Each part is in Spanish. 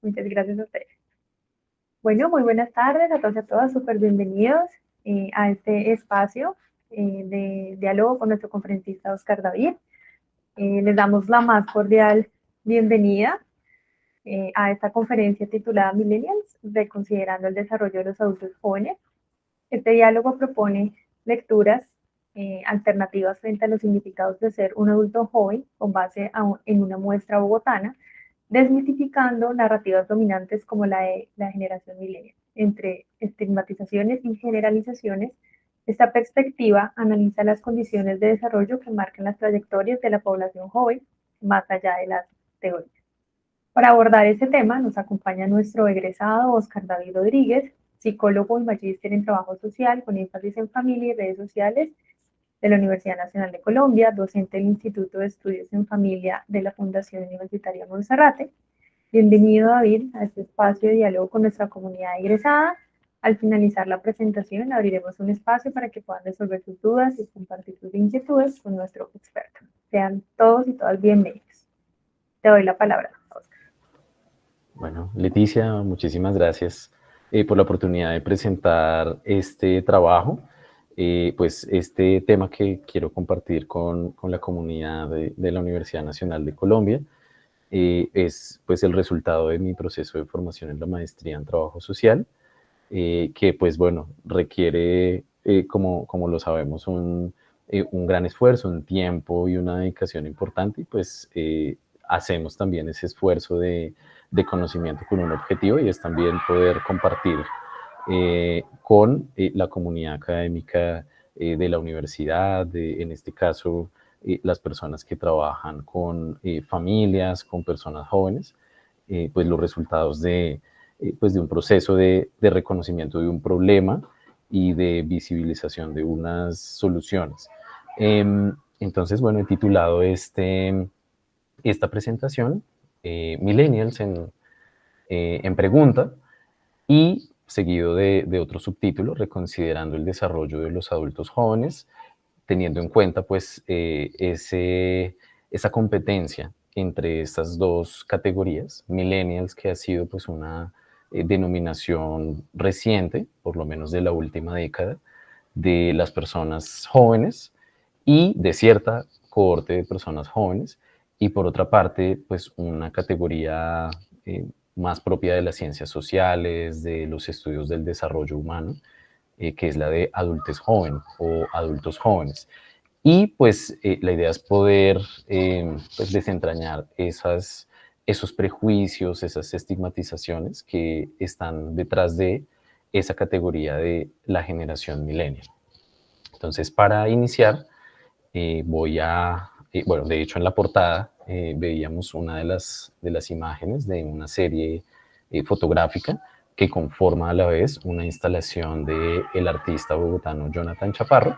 Muchas gracias a ustedes. Bueno, muy buenas tardes a todos y a todas, súper bienvenidos a este espacio de diálogo con nuestro conferencista Oscar David. Les damos la más cordial bienvenida a esta conferencia titulada Millennials, reconsiderando el desarrollo de los adultos jóvenes. Este diálogo propone lecturas alternativas frente a los significados de ser un adulto joven con base en una muestra bogotana, desmitificando narrativas dominantes como la de la generación millennial. Entre estigmatizaciones y generalizaciones, esta perspectiva analiza las condiciones de desarrollo que marcan las trayectorias de la población joven, más allá de las teorías. Para abordar este tema nos acompaña nuestro egresado Oscar David Rodríguez, psicólogo y magíster en trabajo social con énfasis en familia y redes sociales de la Universidad Nacional de Colombia, docente del Instituto de Estudios en Familia de la Fundación Universitaria Monserrate. Bienvenido, David, a este espacio de diálogo con nuestra comunidad egresada. Al finalizar la presentación, abriremos un espacio para que puedan resolver sus dudas y compartir sus inquietudes con nuestro experto. Sean todos y todas bienvenidos. Te doy la palabra, Oscar. Bueno, Leticia, muchísimas gracias por la oportunidad de presentar este trabajo. Pues este tema que quiero compartir con la comunidad de la Universidad Nacional de Colombia es pues el resultado de mi proceso de formación en la maestría en trabajo social, que pues bueno, requiere, como lo sabemos, un gran esfuerzo, un tiempo y una dedicación importante, y pues hacemos también ese esfuerzo de conocimiento con un objetivo, y es también poder compartir con la comunidad académica de la universidad, en este caso las personas que trabajan con familias, con personas jóvenes, pues los resultados pues de un proceso de reconocimiento de un problema y de visibilización de unas soluciones. Entonces, bueno, he titulado esta presentación Millennials en pregunta, y seguido de otro subtítulo, reconsiderando el desarrollo de los adultos jóvenes, teniendo en cuenta pues esa competencia entre estas dos categorías, millennials, que ha sido pues una denominación reciente, por lo menos de la última década, de las personas jóvenes y de cierta cohorte de personas jóvenes, y por otra parte, pues una categoría más propia de las ciencias sociales, de los estudios del desarrollo humano, que es la de adultez joven o adultos jóvenes. Y pues la idea es poder pues, desentrañar esos prejuicios, esas estigmatizaciones que están detrás de esa categoría de la generación millennial. Entonces, para iniciar, bueno, de hecho en la portada veíamos una de las imágenes de una serie fotográfica que conforma a la vez una instalación del artista bogotano Jonathan Chaparro,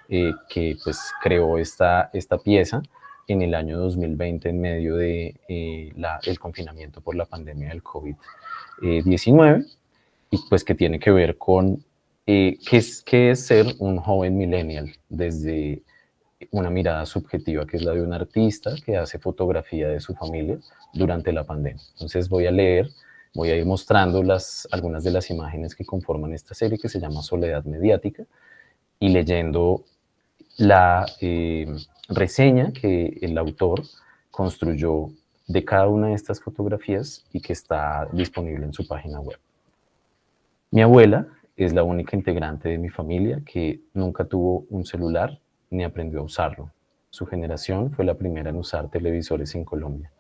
que pues creó esta pieza en el año 2020 en medio de el confinamiento por la pandemia del COVID-19, y pues que tiene que ver con qué es ser un joven millennial desde una mirada subjetiva, que es la de un artista que hace fotografía de su familia durante la pandemia. Entonces voy a ir mostrando algunas de las imágenes que conforman esta serie, que se llama Soledad Mediática, y leyendo la reseña que el autor construyó de cada una de estas fotografías y que está disponible en su página web. Mi abuela es la única integrante de mi familia que nunca tuvo un celular ni aprendió a usarlo. Su generación fue la primera en usar televisores en Colombia.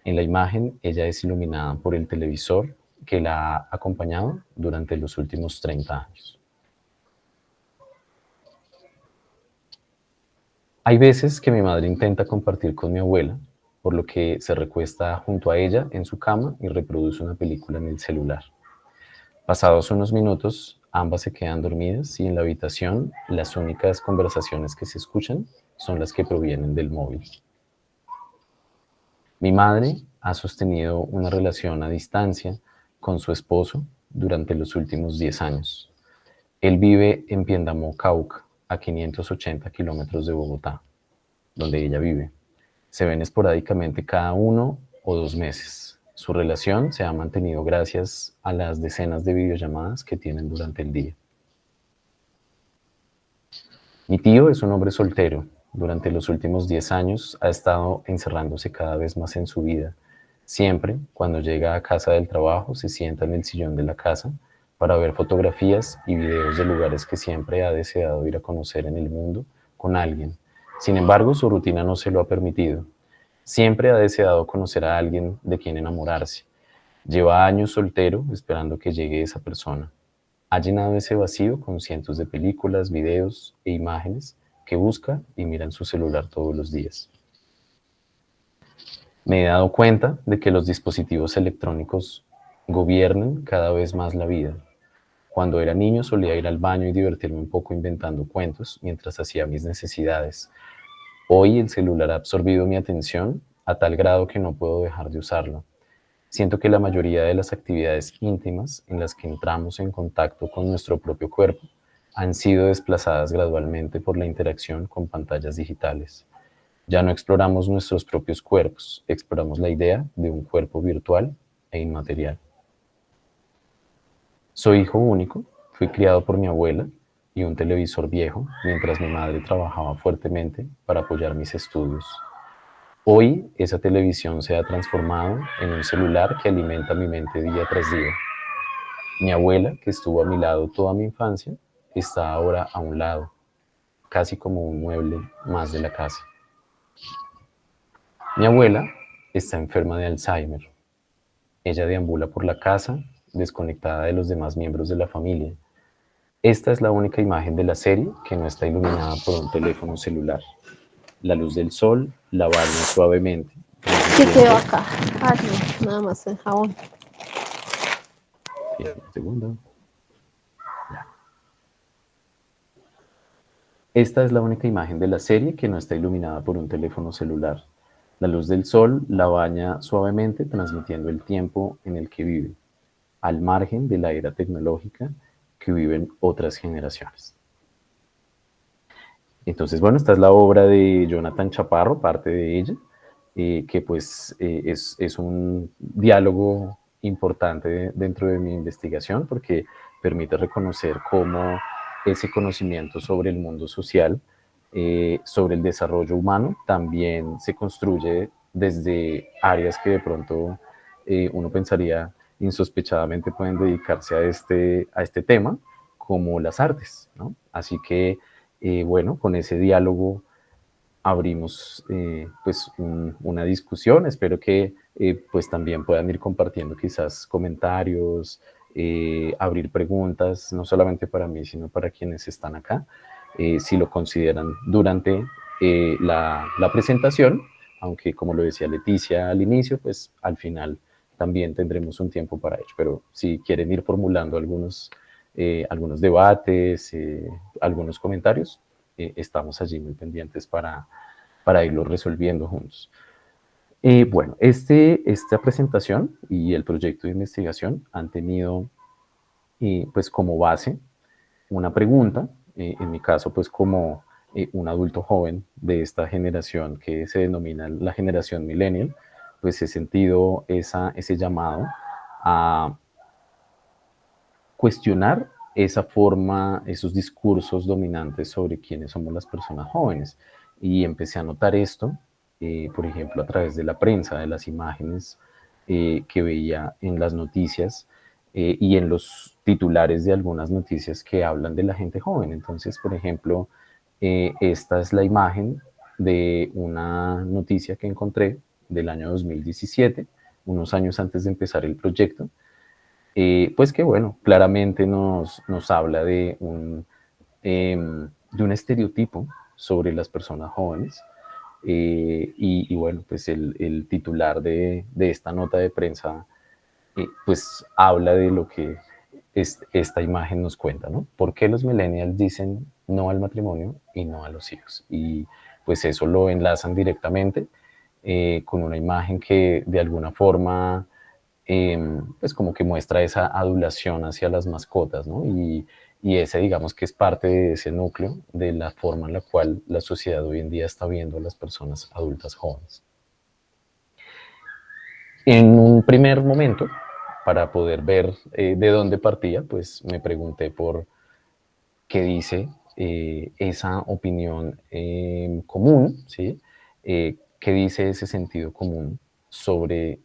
En la imagen, ella es iluminada por el televisor que la ha acompañado durante los últimos 30 años. Hay veces que mi madre intenta compartir con mi abuela, por lo que se recuesta junto a ella en su cama y reproduce una película en el celular. Pasados unos minutos, ambas se quedan dormidas, y en la habitación las únicas conversaciones que se escuchan son las que provienen del móvil. Mi madre ha sostenido una relación a distancia con su esposo durante los últimos 10 años. Él vive en Piendamó, Cauca, a 580 kilómetros de Bogotá, donde ella vive. Se ven esporádicamente cada 1 o 2 meses. Su relación se ha mantenido gracias a las decenas de videollamadas que tienen durante el día. Mi tío es un hombre soltero. Durante los últimos 10 años ha estado encerrándose cada vez más en su vida. Siempre, cuando llega a casa del trabajo, se sienta en el sillón de la casa para ver fotografías y videos de lugares que siempre ha deseado ir a conocer en el mundo con alguien. Sin embargo, su rutina no se lo ha permitido. Siempre ha deseado conocer a alguien de quien enamorarse. Lleva años soltero esperando que llegue esa persona. Ha llenado ese vacío con cientos de películas, videos e imágenes que busca y mira en su celular todos los días. Me he dado cuenta de que los dispositivos electrónicos gobiernan cada vez más la vida. Cuando era niño solía ir al baño y divertirme un poco inventando cuentos mientras hacía mis necesidades. Hoy el celular ha absorbido mi atención a tal grado que no puedo dejar de usarlo. Siento que la mayoría de las actividades íntimas en las que entramos en contacto con nuestro propio cuerpo han sido desplazadas gradualmente por la interacción con pantallas digitales. Ya no exploramos nuestros propios cuerpos, exploramos la idea de un cuerpo virtual e inmaterial. Soy hijo único, fui criado por mi abuela y un televisor viejo mientras mi madre trabajaba fuertemente para apoyar mis estudios. Hoy esa televisión se ha transformado en un celular que alimenta mi mente día tras día. Mi abuela, que estuvo a mi lado toda mi infancia, está ahora a un lado, casi como un mueble más de la casa. Mi abuela está enferma de Alzheimer. Ella deambula por la casa, desconectada de los demás miembros de la familia. Esta es la única imagen de la serie que no está iluminada por un teléfono celular. La luz del sol la baña suavemente, ¿Qué quedó transmitiendo... acá? Ah, no, nada más el jabón. Un segundo. Esta es la única imagen de la serie que no está iluminada por un teléfono celular. La luz del sol la baña suavemente, transmitiendo el tiempo en el que vive, al margen de la era tecnológica que viven otras generaciones. Entonces, bueno, esta es la obra de Jonathan Chaparro, parte de ella, que pues es un diálogo importante dentro de mi investigación porque permite reconocer cómo ese conocimiento sobre el mundo social, sobre el desarrollo humano, también se construye desde áreas que de pronto uno pensaría insospechadamente pueden dedicarse a este tema, como las artes, ¿no? Así que, bueno, con ese diálogo abrimos pues una discusión. Espero que pues también puedan ir compartiendo quizás comentarios, abrir preguntas, no solamente para mí, sino para quienes están acá, si lo consideran durante la presentación, aunque como lo decía Leticia al inicio, pues al final también tendremos un tiempo para ello. Pero si quieren ir formulando algunos debates, algunos comentarios, estamos allí muy pendientes para irlo resolviendo juntos. Bueno, esta presentación y el proyecto de investigación han tenido pues como base una pregunta, en mi caso pues como un adulto joven de esta generación que se denomina la generación millennial, pues he sentido ese llamado a cuestionar esa forma, esos discursos dominantes sobre quiénes somos las personas jóvenes. Y empecé a notar esto, por ejemplo, a través de la prensa, de las imágenes que veía en las noticias y en los titulares de algunas noticias que hablan de la gente joven. Entonces, por ejemplo, esta es la imagen de una noticia que encontré del año 2017, unos años antes de empezar el proyecto, pues que bueno, claramente nos habla de un estereotipo sobre las personas jóvenes. Y bueno, pues el titular de esta nota de prensa pues habla de lo que esta imagen nos cuenta, ¿no? ¿Por qué los millennials dicen no al matrimonio y no a los hijos? Y pues eso lo enlazan directamente con una imagen que de alguna forma pues como que muestra esa adulación hacia las mascotas, ¿no? Y ese digamos que es parte de ese núcleo de la forma en la cual la sociedad hoy en día está viendo a las personas adultas jóvenes. En un primer momento, para poder ver de dónde partía, pues me pregunté por qué dice esa opinión común, ¿sí? ¿Qué dice ese sentido común sobre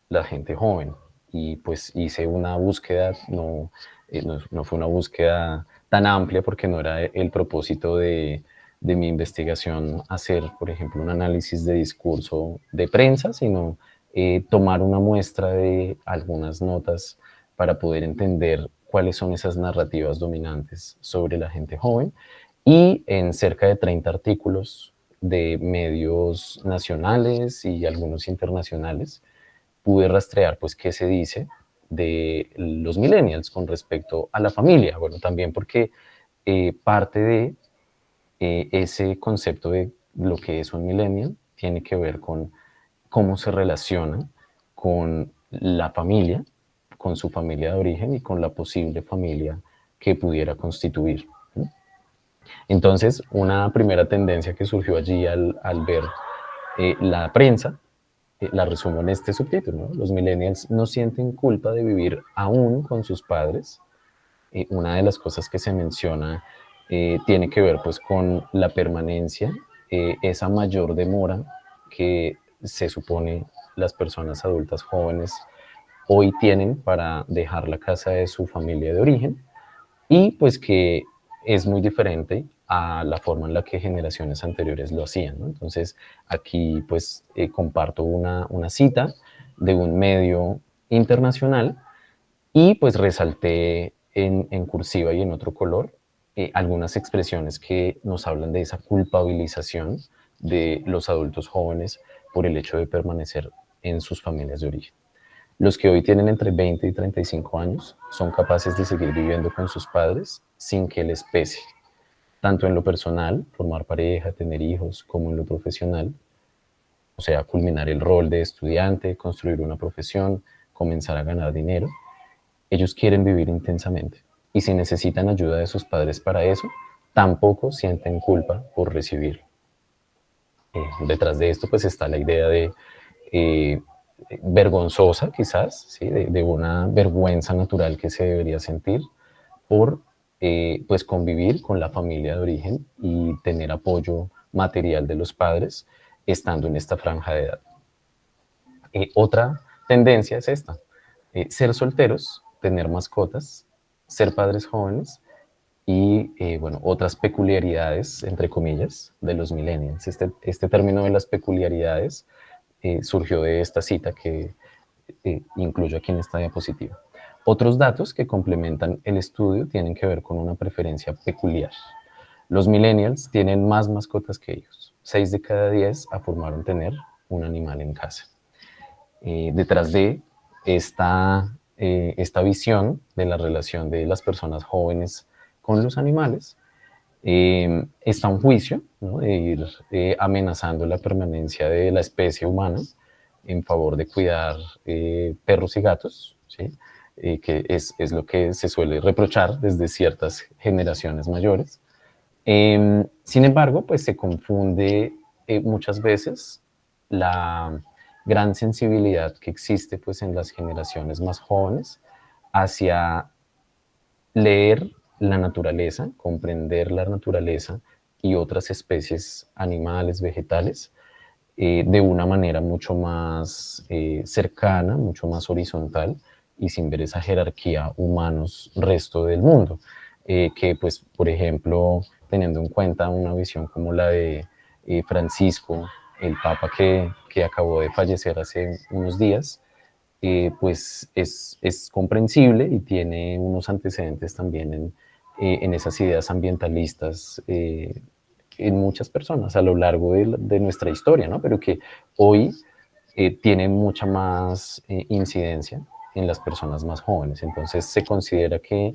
la gente joven? Y pues hice una búsqueda, no fue una búsqueda tan amplia porque no era el propósito de mi investigación hacer, por ejemplo, un análisis de discurso de prensa, sino tomar una muestra de algunas notas para poder entender cuáles son esas narrativas dominantes sobre la gente joven, y en cerca de 30 artículos de medios nacionales y algunos internacionales pude rastrear pues qué se dice de los millennials con respecto a la familia. Bueno, también porque parte de ese concepto de lo que es un millennial tiene que ver con cómo se relaciona con la familia, con su familia de origen y con la posible familia que pudiera constituir. Entonces, una primera tendencia que surgió allí al ver la prensa, la resumo en este subtítulo, ¿no? Los millennials no sienten culpa de vivir aún con sus padres. Una de las cosas que se menciona tiene que ver pues con la permanencia, esa mayor demora que se supone las personas adultas jóvenes hoy tienen para dejar la casa de su familia de origen, y pues que es muy diferente a la forma en la que generaciones anteriores lo hacían, ¿no? Entonces, aquí pues comparto una cita de un medio internacional y pues resalté en cursiva y en otro color algunas expresiones que nos hablan de esa culpabilización de los adultos jóvenes por el hecho de permanecer en sus familias de origen. Los que hoy tienen entre 20 y 35 años son capaces de seguir viviendo con sus padres sin que les pese, tanto en lo personal, formar pareja, tener hijos, como en lo profesional, o sea, culminar el rol de estudiante, construir una profesión, comenzar a ganar dinero. Ellos quieren vivir intensamente y si necesitan ayuda de sus padres para eso, tampoco sienten culpa por recibirlo. Detrás de esto pues está la idea de eh, vergonzosa quizás, ¿sí? De una vergüenza natural que se debería sentir por pues convivir con la familia de origen y tener apoyo material de los padres estando en esta franja de edad. Otra tendencia es esta, ser solteros, tener mascotas, ser padres jóvenes y, bueno, otras peculiaridades, entre comillas, de los millennials. Este término de las peculiaridades surgió de esta cita que incluyo aquí en esta diapositiva. Otros datos que complementan el estudio tienen que ver con una preferencia peculiar. Los millennials tienen más mascotas que ellos. 6 de cada 10 afirmaron tener un animal en casa. Detrás de esta visión de la relación de las personas jóvenes con los animales, está un juicio, ¿no? De ir amenazando la permanencia de la especie humana en favor de cuidar perros y gatos, ¿sí? Que es lo que se suele reprochar desde ciertas generaciones mayores. Sin embargo, pues se confunde muchas veces la gran sensibilidad que existe pues en las generaciones más jóvenes hacia leer la naturaleza, comprender la naturaleza y otras especies animales, vegetales, de una manera mucho más cercana, mucho más horizontal y sin ver esa jerarquía humanos-resto del mundo. Que pues, por ejemplo, teniendo en cuenta una visión como la de Francisco, el Papa que acabó de fallecer hace unos días, pues es comprensible y tiene unos antecedentes también en esas ideas ambientalistas en muchas personas a lo largo de nuestra historia, ¿no? Pero que hoy tiene mucha más incidencia en las personas más jóvenes. Entonces se considera que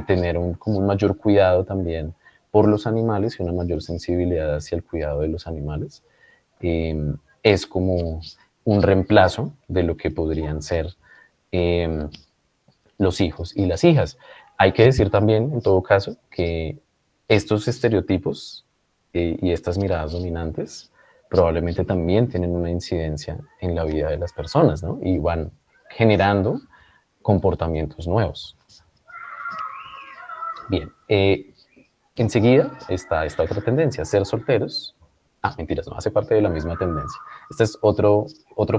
tener como un mayor cuidado también por los animales y una mayor sensibilidad hacia el cuidado de los animales es como un reemplazo de lo que podrían ser los hijos y las hijas. Hay que decir también, en todo caso, que estos estereotipos y estas miradas dominantes probablemente también tienen una incidencia en la vida de las personas, ¿no? Y van generando comportamientos nuevos. Bien, enseguida está esta otra tendencia, ser solteros. Ah, mentiras, no, hace parte de la misma tendencia. Este es otro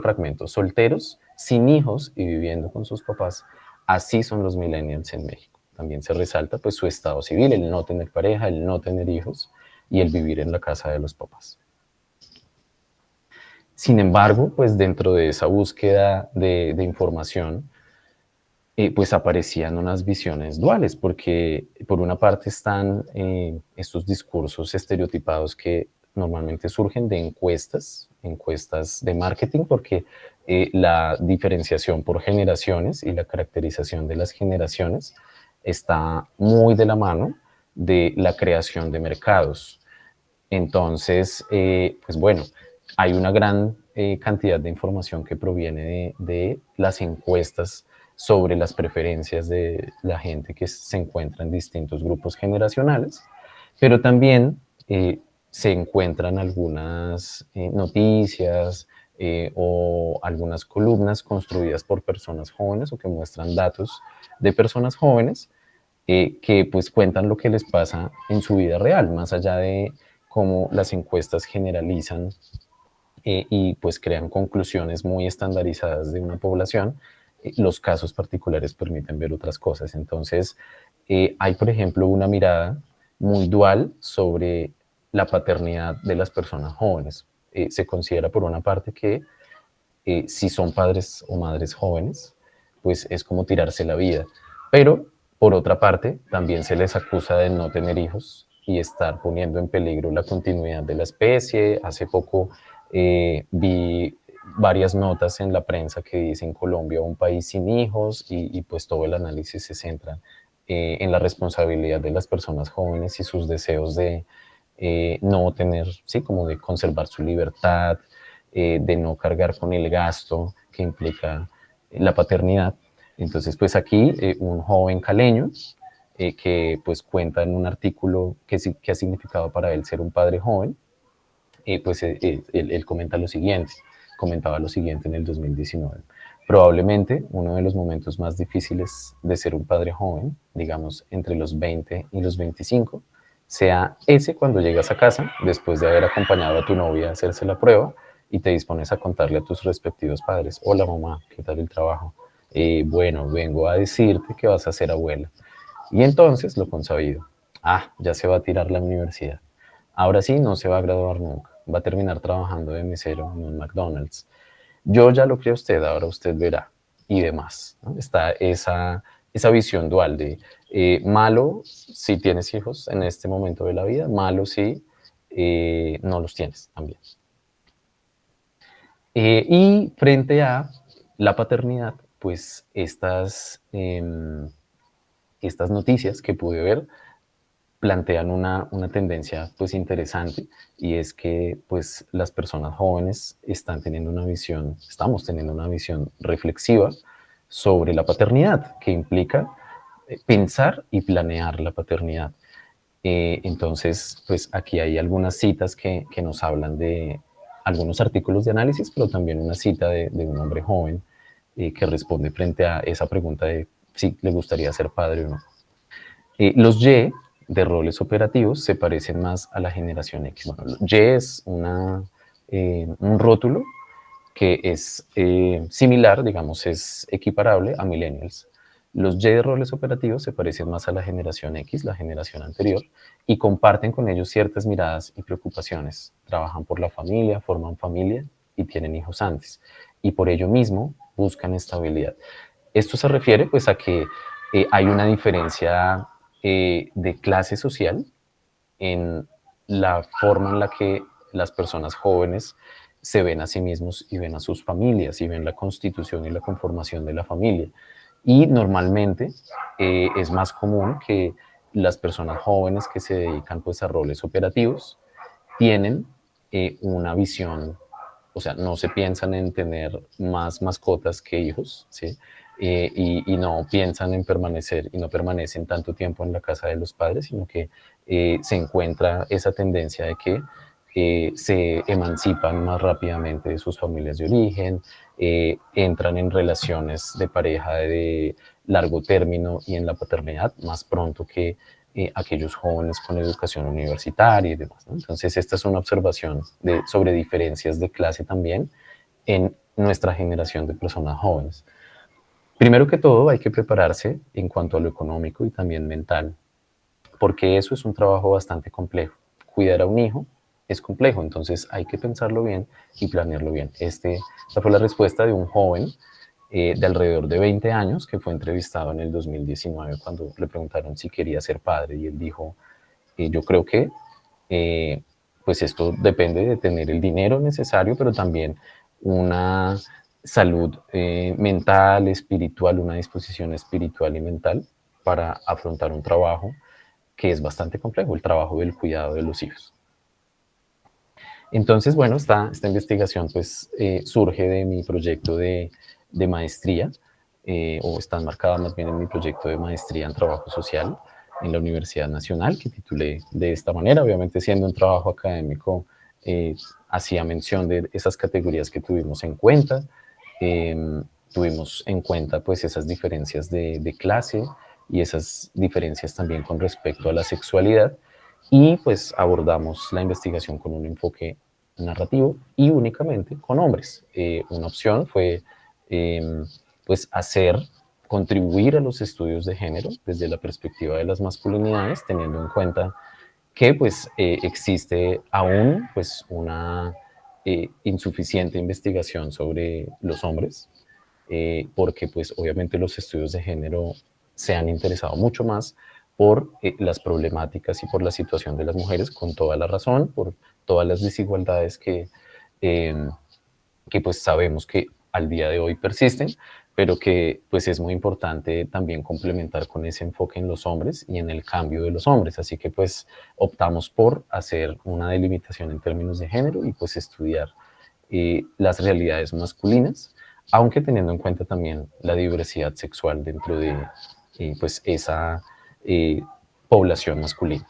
fragmento. Solteros, sin hijos y viviendo con sus papás. Así son los millennials en México. También se resalta pues su estado civil, el no tener pareja, el no tener hijos y el vivir en la casa de los papás. Sin embargo, pues dentro de esa búsqueda de información, pues aparecían unas visiones duales, porque por una parte están estos discursos estereotipados que normalmente surgen de encuestas de marketing, porque la diferenciación por generaciones y la caracterización de las generaciones está muy de la mano de la creación de mercados. Entonces, pues bueno, hay una gran cantidad de información que proviene de las encuestas sobre las preferencias de la gente que se encuentra en distintos grupos generacionales, pero también se encuentran algunas noticias o algunas columnas construidas por personas jóvenes o que muestran datos de personas jóvenes que pues cuentan lo que les pasa en su vida real, más allá de cómo las encuestas generalizan y pues crean conclusiones muy estandarizadas de una población. Los casos particulares permiten ver otras cosas. Entonces, hay, por ejemplo, una mirada muy dual sobre la paternidad de las personas jóvenes. Se considera, por una parte, que si son padres o madres jóvenes, pues es como tirarse la vida. Pero, por otra parte, también se les acusa de no tener hijos y estar poniendo en peligro la continuidad de la especie. Hace poco vi varias notas en la prensa que dicen Colombia un país sin hijos y pues todo el análisis se centra en la responsabilidad de las personas jóvenes y sus deseos de no tener, sí, como de conservar su libertad, de no cargar con el gasto que implica la paternidad. Entonces, pues aquí un joven caleño que pues cuenta en un artículo que ha significado para él ser un padre joven, pues él comentaba lo siguiente en el 2019. Probablemente uno de los momentos más difíciles de ser un padre joven, digamos entre los 20 y los 25, sea ese cuando llegas a casa, después de haber acompañado a tu novia a hacerse la prueba, y te dispones a contarle a tus respectivos padres: hola mamá, ¿qué tal el trabajo? Bueno, vengo a decirte que vas a ser abuela. Y entonces lo consabido: ah, ya se va a tirar la universidad. Ahora sí, no se va a graduar nunca. Va a terminar trabajando de mesero en un McDonald's. Yo ya lo creo usted, ahora usted verá. Y demás, ¿no? Está esa visión dual de malo si tienes hijos en este momento de la vida, malo si no los tienes también. Y frente a la paternidad, pues estas noticias que pude ver plantean una tendencia pues interesante, y es que pues las personas jóvenes estamos teniendo una visión reflexiva sobre la paternidad, que implica pensar y planear la paternidad. Entonces, pues aquí hay algunas citas que nos hablan de algunos artículos de análisis, pero también una cita de un hombre joven que responde frente a esa pregunta de si le gustaría ser padre o no. Los Y de roles operativos se parecen más a la generación X. Bueno, Y es un rótulo que es similar, digamos, es equiparable a millennials. Los Y de roles operativos se parecen más a la generación X, la generación anterior, y comparten con ellos ciertas miradas y preocupaciones. Trabajan por la familia, forman familia y tienen hijos antes. Y por ello mismo buscan estabilidad. Esto se refiere pues a que hay una diferencia de clase social en la forma en la que las personas jóvenes se ven a sí mismos y ven a sus familias y ven la constitución y la conformación de la familia. Y normalmente es más común que las personas jóvenes que se dedican pues a roles operativos tienen una visión, o sea, no se piensan en tener más mascotas que hijos, ¿sí? Y no piensan en permanecer y no permanecen tanto tiempo en la casa de los padres, sino que se encuentra esa tendencia de que se emancipan más rápidamente de sus familias de origen, entran en relaciones de pareja de largo término y en la paternidad más pronto que aquellos jóvenes con educación universitaria y demás, ¿no? Entonces, esta es una observación sobre diferencias de clase también en nuestra generación de personas jóvenes. Primero que todo, hay que prepararse en cuanto a lo económico y también mental, porque eso es un trabajo bastante complejo. Cuidar a un hijo es complejo, entonces hay que pensarlo bien y planearlo bien. Esta fue la respuesta de un joven de alrededor de 20 años que fue entrevistado en el 2019 cuando le preguntaron si quería ser padre y él dijo, yo creo que pues esto depende de tener el dinero necesario, pero también una salud mental, espiritual, una disposición espiritual y mental para afrontar un trabajo que es bastante complejo, el trabajo del cuidado de los hijos. Entonces, bueno, esta investigación pues surge de mi proyecto de maestría, o está enmarcada más bien en mi proyecto de maestría en trabajo social en la Universidad Nacional, que titulé de esta manera, obviamente siendo un trabajo académico, hacía mención de esas categorías que tuvimos en cuenta, tuvimos en cuenta pues esas diferencias de clase y esas diferencias también con respecto a la sexualidad, y pues abordamos la investigación con un enfoque narrativo y únicamente con hombres. Una opción fue pues contribuir a los estudios de género desde la perspectiva de las masculinidades, teniendo en cuenta que pues existe aún pues una insuficiente investigación sobre los hombres, porque pues obviamente los estudios de género se han interesado mucho más por las problemáticas y por la situación de las mujeres, con toda la razón, por todas las desigualdades que pues sabemos que al día de hoy persisten, pero que pues es muy importante también complementar con ese enfoque en los hombres y en el cambio de los hombres. Así que pues optamos por hacer una delimitación en términos de género y pues estudiar las realidades masculinas, aunque teniendo en cuenta también la diversidad sexual dentro de pues esa eh, población masculina.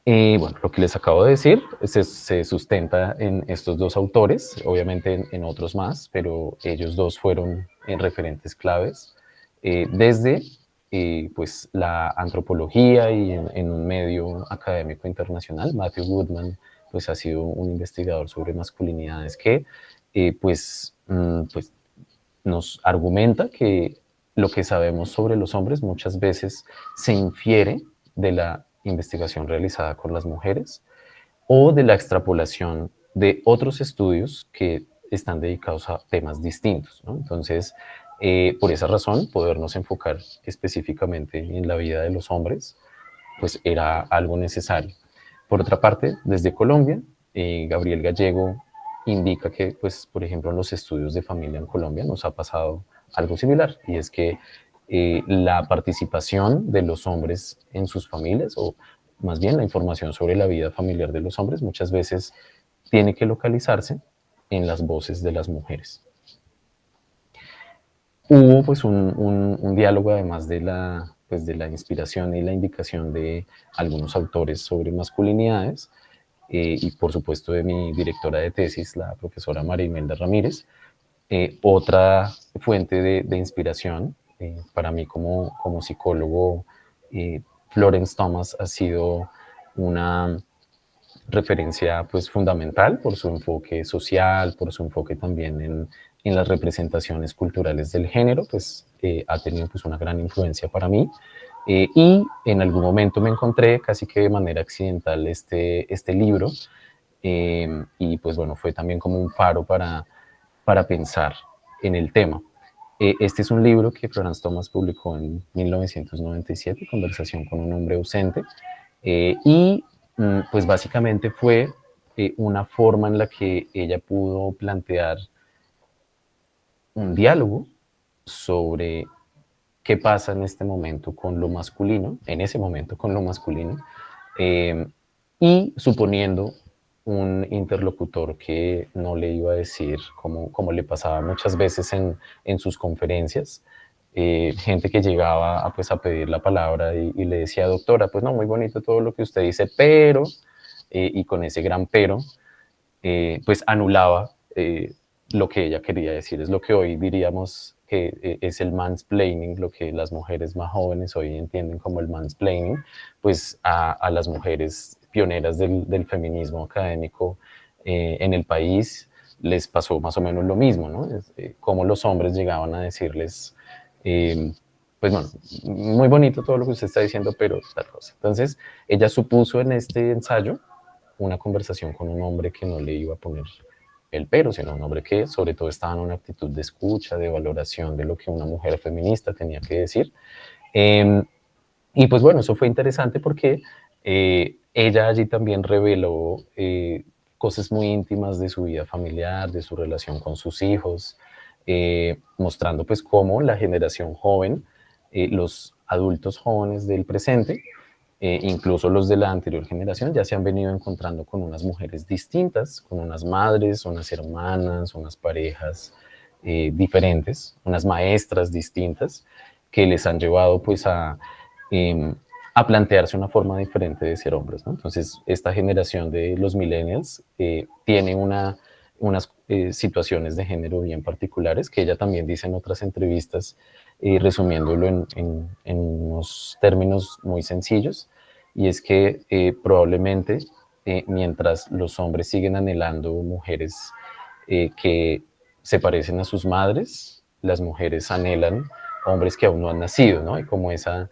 Bueno, lo que les acabo de decir se sustenta en estos dos autores, obviamente en otros más, pero ellos dos fueron referentes claves desde pues la antropología y en un medio académico internacional. Matthew Goodman pues ha sido un investigador sobre masculinidades que pues nos argumenta que lo que sabemos sobre los hombres muchas veces se infiere de la investigación realizada con las mujeres o de la extrapolación de otros estudios que están dedicados a temas distintos, ¿no? Entonces, por esa razón, podernos enfocar específicamente en la vida de los hombres, pues era algo necesario. Por otra parte, desde Colombia, Gabriel Gallego indica que, pues, por ejemplo, en los estudios de familia en Colombia nos ha pasado algo similar, y es que la participación de los hombres en sus familias, o más bien la información sobre la vida familiar de los hombres, muchas veces tiene que localizarse en las voces de las mujeres. Hubo pues un diálogo además pues, de la inspiración y la indicación de algunos autores sobre masculinidades, y por supuesto de mi directora de tesis, la profesora María Imelda Ramírez. Otra fuente de inspiración para mí como psicólogo, Florence Thomas ha sido una referencia pues fundamental por su enfoque social, por su enfoque también en las representaciones culturales del género, pues ha tenido pues una gran influencia para mí. Y en algún momento me encontré casi que de manera accidental este libro, y pues bueno, fue también como un faro para pensar en el tema. Este es un libro que Florence Thomas publicó en 1997, Conversación con un hombre ausente, y pues básicamente fue una forma en la que ella pudo plantear un diálogo sobre qué pasa en este momento con lo masculino, en ese momento con lo masculino, eh, y suponiendo un interlocutor que no le iba a decir, como le pasaba muchas veces en sus conferencias, gente que llegaba a pedir la palabra y le decía, doctora, pues no, muy bonito todo lo que usted dice, pero y con ese gran pero, pues anulaba lo que ella quería decir. Es lo que hoy diríamos que es el mansplaining, lo que las mujeres más jóvenes hoy entienden como el mansplaining, pues a las mujeres pioneras del feminismo académico en el país les pasó más o menos lo mismo, ¿no? Como los hombres llegaban a decirles, pues bueno, muy bonito todo lo que usted está diciendo, pero tal cosa. Entonces, ella supuso en este ensayo una conversación con un hombre que no le iba a poner el pero, sino un hombre que sobre todo estaba en una actitud de escucha, de valoración de lo que una mujer feminista tenía que decir. Y pues bueno, eso fue interesante porque ella allí también reveló cosas muy íntimas de su vida familiar, de su relación con sus hijos, mostrando pues cómo la generación joven, los adultos jóvenes del presente, incluso los de la anterior generación, ya se han venido encontrando con unas mujeres distintas, con unas madres, unas hermanas, unas parejas diferentes, unas maestras distintas, que les han llevado pues a plantearse una forma diferente de ser hombres, ¿no? Entonces, esta generación de los millennials tiene unas situaciones de género bien particulares, que ella también dice en otras entrevistas, resumiéndolo en unos términos muy sencillos, y es que probablemente mientras los hombres siguen anhelando mujeres que se parecen a sus madres, las mujeres anhelan hombres que aún no han nacido, ¿no? Y como esa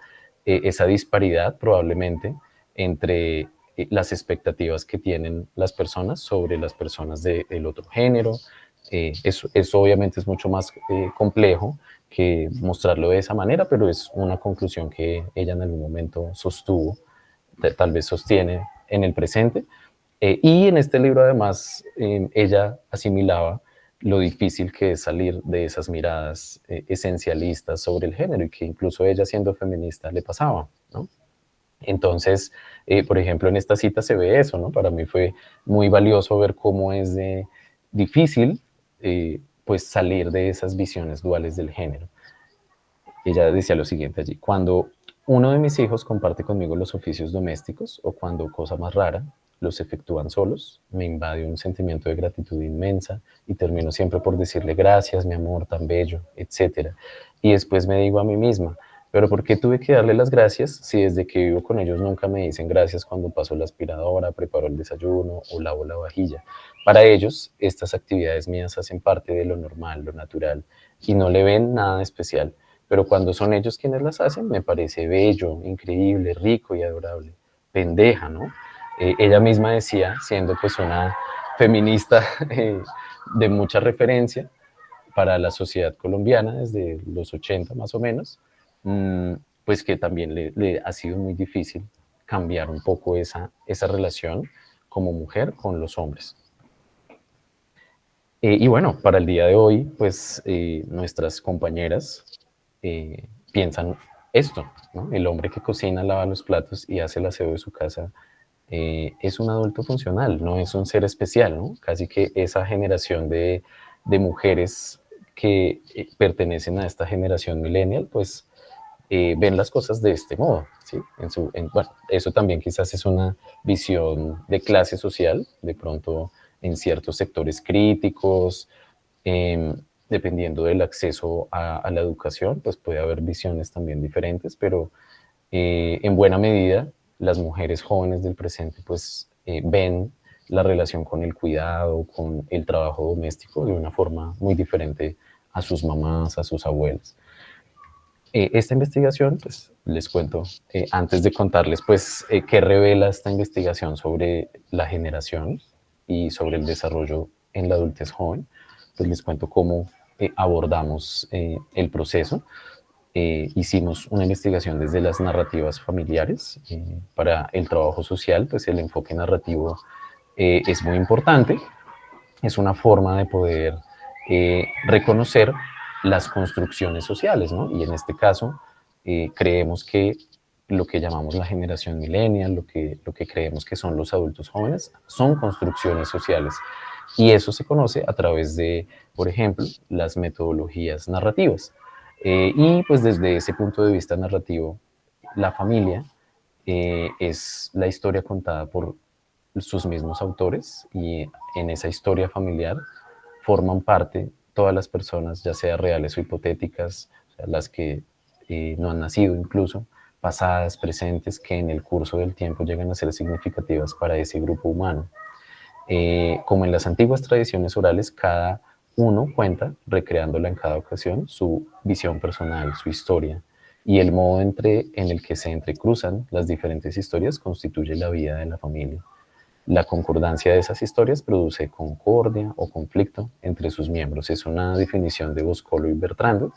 disparidad probablemente entre las expectativas que tienen las personas sobre las personas del otro género. Eso obviamente es mucho más complejo que mostrarlo de esa manera, pero es una conclusión que ella en algún momento sostuvo, tal vez sostiene en el presente. Y en este libro además ella asimilaba lo difícil que es salir de esas miradas esencialistas sobre el género y que incluso ella siendo feminista le pasaba, ¿no? Entonces, por ejemplo, en esta cita se ve eso, ¿no? Para mí fue muy valioso ver cómo es difícil pues salir de esas visiones duales del género. Ella decía lo siguiente allí: cuando uno de mis hijos comparte conmigo los oficios domésticos o cuando, cosa más rara, los efectúan solos, me invade un sentimiento de gratitud inmensa y termino siempre por decirle gracias, mi amor, tan bello, etcétera. Y después me digo a mí misma, pero ¿por qué tuve que darle las gracias si desde que vivo con ellos nunca me dicen gracias cuando paso la aspiradora, preparo el desayuno o lavo la vajilla? Para ellos, estas actividades mías hacen parte de lo normal, lo natural, y no le ven nada especial. Pero cuando son ellos quienes las hacen, me parece bello, increíble, rico y adorable. Pendeja, ¿no? Ella misma decía, siendo pues una feminista de mucha referencia para la sociedad colombiana desde los 80 más o menos, pues que también le ha sido muy difícil cambiar un poco esa relación como mujer con los hombres. Y bueno, para el día de hoy, pues nuestras compañeras piensan esto, ¿no? El hombre que cocina, lava los platos y hace el aseo de su casa es un adulto funcional, no es un ser especial, ¿no? Casi que esa generación de mujeres que pertenecen a esta generación millennial, pues ven las cosas de este modo, ¿sí? Bueno, eso también quizás es una visión de clase social, de pronto en ciertos sectores críticos, dependiendo del acceso a la educación, pues puede haber visiones también diferentes, pero en buena medida las mujeres jóvenes del presente pues ven la relación con el cuidado, con el trabajo doméstico de una forma muy diferente a sus mamás, a sus abuelas. Esta investigación, pues les cuento, antes de contarles pues qué revela esta investigación sobre la generación y sobre el desarrollo en la adultez joven, pues les cuento cómo abordamos el proceso. Hicimos una investigación desde las narrativas familiares. Para el trabajo social, pues el enfoque narrativo es muy importante. Es una forma de poder reconocer las construcciones sociales, ¿no? Y en este caso, creemos que lo que llamamos la generación millennial, lo que creemos que son los adultos jóvenes, son construcciones sociales. Y eso se conoce a través de, por ejemplo, las metodologías narrativas. Y pues desde ese punto de vista narrativo, la familia es la historia contada por sus mismos autores, y en esa historia familiar forman parte todas las personas, ya sea reales o hipotéticas, o sea, las que no han nacido incluso, pasadas, presentes, que en el curso del tiempo llegan a ser significativas para ese grupo humano. Como en las antiguas tradiciones orales, cada uno cuenta, recreándola en cada ocasión, su visión personal, su historia, y el modo en el que se entrecruzan las diferentes historias constituye la vida de la familia. La concordancia de esas historias produce concordia o conflicto entre sus miembros. Es una definición de Boscolo y Bertrand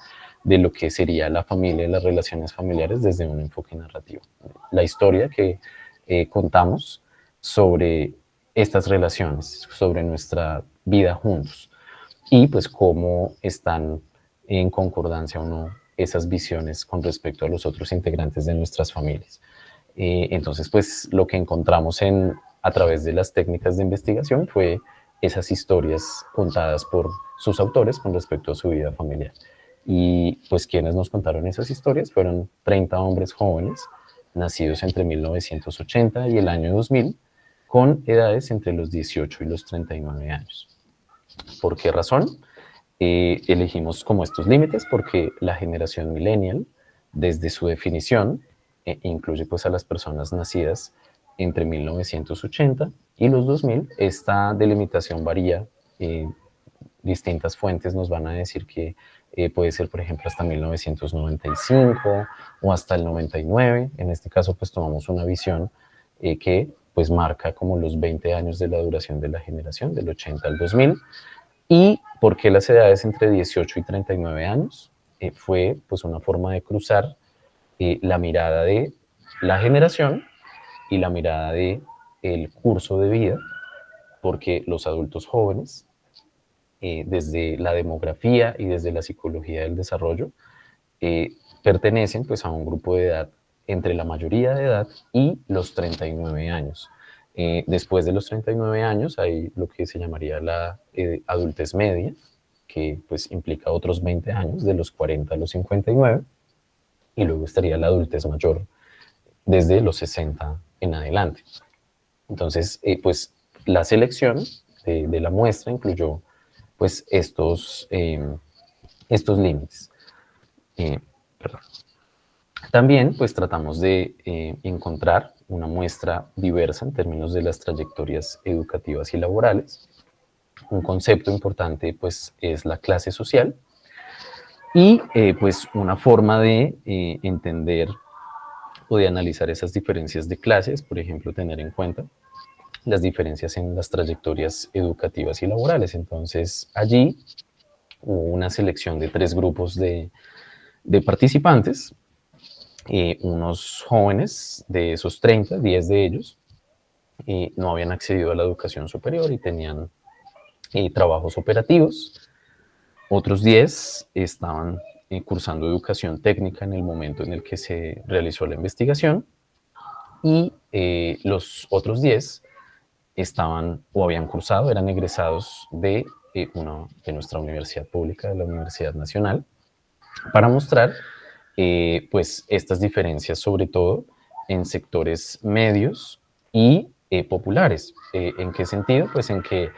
de lo que sería la familia y las relaciones familiares desde un enfoque narrativo. La historia que contamos sobre estas relaciones, sobre nuestra vida juntos, y pues cómo están en concordancia o no esas visiones con respecto a los otros integrantes de nuestras familias. Entonces, pues lo que encontramos a través de las técnicas de investigación fue esas historias contadas por sus autores con respecto a su vida familiar. Y pues quienes nos contaron esas historias fueron 30 hombres jóvenes, nacidos entre 1980 y el año 2000, con edades entre los 18 y los 39 años. ¿Por qué razón? Elegimos como estos límites porque la generación millennial, desde su definición, incluye pues a las personas nacidas entre 1980 y los 2000. Esta delimitación varía. Distintas fuentes nos van a decir que puede ser, por ejemplo, hasta 1995 o hasta el 99. En este caso, pues tomamos una visión que pues marca como los 20 años de la duración de la generación, del 80 al 2000. ¿Y por qué las edades entre 18 y 39 años? Fue pues una forma de cruzar la mirada de la generación y la mirada de el curso de vida, porque los adultos jóvenes, desde la demografía y desde la psicología del desarrollo, pertenecen pues a un grupo de edad entre la mayoría de edad y los 39 años. Después de los 39 años hay lo que se llamaría la adultez media, que pues implica otros 20 años, de los 40 a los 59, y luego estaría la adultez mayor, desde los 60 en adelante. Entonces, pues la selección de la muestra incluyó pues estos límites. Perdón. También pues tratamos de encontrar una muestra diversa en términos de las trayectorias educativas y laborales. Un concepto importante pues es la clase social, y pues una forma de entender o de analizar esas diferencias de clases, por ejemplo, tener en cuenta las diferencias en las trayectorias educativas y laborales. Entonces allí hubo una selección de 3 grupos de participantes. Unos jóvenes de esos 30, 10 de ellos, no habían accedido a la educación superior y tenían trabajos operativos. Otros 10 estaban cursando educación técnica en el momento en el que se realizó la investigación, y los otros 10 estaban o habían cursado, eran egresados de nuestra universidad pública, de la Universidad Nacional, para mostrar pues estas diferencias, sobre todo en sectores medios y populares. ¿En qué sentido? Pues en que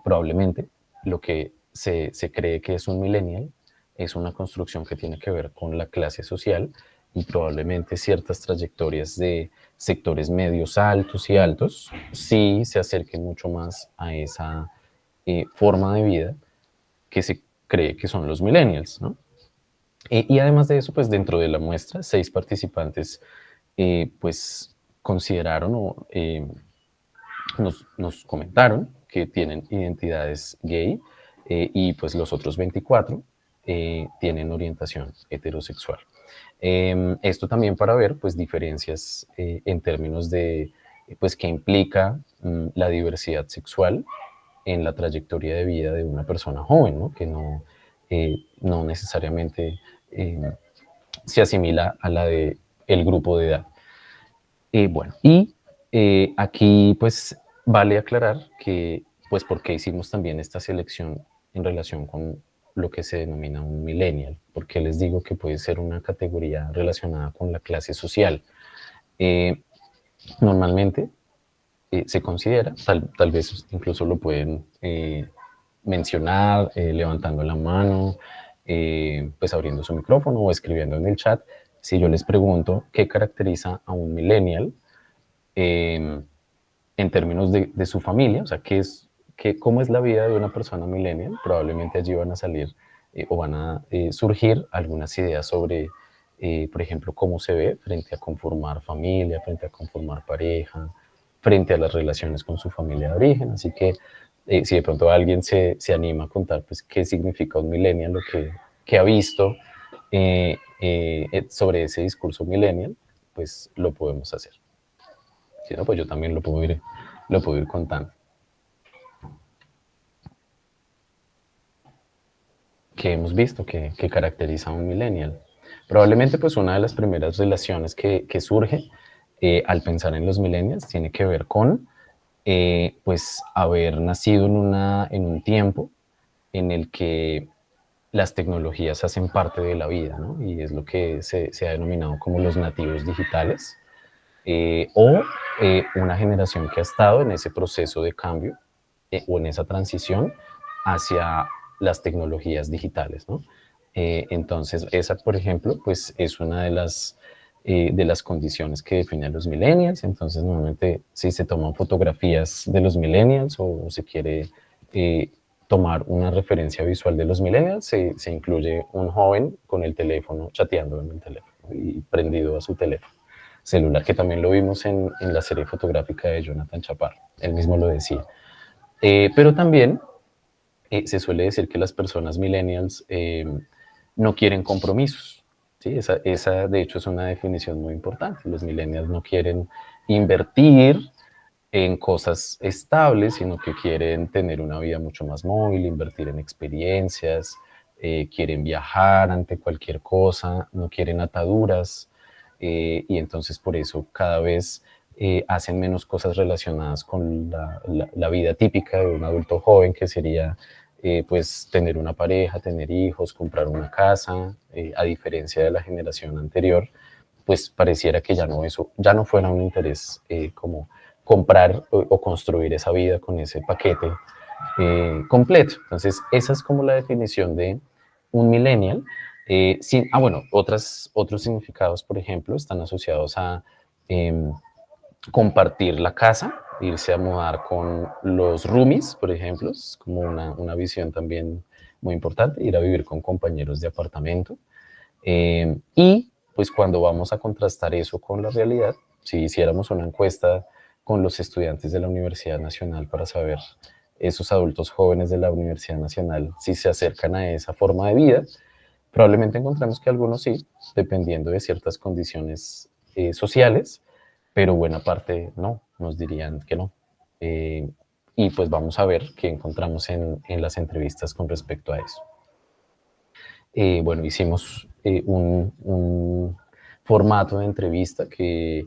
probablemente lo que se cree que es un millennial es una construcción que tiene que ver con la clase social, y probablemente ciertas trayectorias de sectores medios altos y altos sí se acerquen mucho más a esa forma de vida que se cree que son los millennials, ¿no? Y además de eso, pues dentro de la muestra, 6 participantes pues consideraron o nos comentaron que tienen identidades gay, y pues los otros 24 tienen orientación heterosexual. Esto también para ver pues diferencias en términos de pues qué implica la diversidad sexual en la trayectoria de vida de una persona joven, ¿no? Que no necesariamente se asimila a la de el grupo de edad. Bueno, y aquí pues vale aclarar que pues por qué hicimos también esta selección en relación con lo que se denomina un millennial, porque les digo que puede ser una categoría relacionada con la clase social. Normalmente se considera, tal vez incluso lo pueden mencionar levantando la mano, pues abriendo su micrófono o escribiendo en el chat. Si yo les pregunto qué caracteriza a un millennial en términos de su familia, o sea, cómo es la vida de una persona millennial, probablemente allí van a salir o van a surgir algunas ideas sobre, por ejemplo, cómo se ve frente a conformar familia, frente a conformar pareja, frente a las relaciones con su familia de origen. Así que si de pronto alguien se anima a contar pues, qué significa un millennial, lo que ha visto sobre ese discurso millennial, pues lo podemos hacer. Si no, pues yo también lo puedo ir contando. ¿Qué hemos visto que caracteriza a un millennial? Probablemente pues una de las primeras relaciones que surge al pensar en los millennials tiene que ver con pues haber nacido en un tiempo en el que las tecnologías hacen parte de la vida, ¿no? Y es lo que se ha denominado como los nativos digitales, o una generación que ha estado en ese proceso de cambio o en esa transición hacia las tecnologías digitales, ¿no? Entonces, esa, por ejemplo, pues es una de las condiciones que define a los millennials. Entonces, normalmente, si se toman fotografías de los millennials o se quiere tomar una referencia visual de los millennials, se incluye un joven con el teléfono, chateando en el teléfono y prendido a su teléfono celular, que también lo vimos en la serie fotográfica de Jonathan Chaparro, él mismo lo decía. Pero también se suele decir que las personas millennials no quieren compromisos. ¿Sí? Esa, de hecho, es una definición muy importante. Los millennials no quieren invertir en cosas estables, sino que quieren tener una vida mucho más móvil, invertir en experiencias, quieren viajar ante cualquier cosa, no quieren ataduras, y entonces por eso cada vez hacen menos cosas relacionadas con la vida típica de un adulto joven, que sería pues tener una pareja, tener hijos, comprar una casa, a diferencia de la generación anterior, pues pareciera que ya no fuera un interés como comprar o construir esa vida con ese paquete completo. Entonces, esa es como la definición de un millennial. Bueno, otros significados, por ejemplo, están asociados a compartir la casa, irse a mudar con los roomies, por ejemplo, es como una visión también muy importante, ir a vivir con compañeros de apartamento. Y pues cuando vamos a contrastar eso con la realidad, si hiciéramos una encuesta con los estudiantes de la Universidad Nacional para saber esos adultos jóvenes de la Universidad Nacional si se acercan a esa forma de vida, probablemente encontremos que algunos sí, dependiendo de ciertas condiciones sociales, pero buena parte no, nos dirían que no. Y pues vamos a ver qué encontramos en las entrevistas con respecto a eso. Bueno, hicimos un formato de entrevista que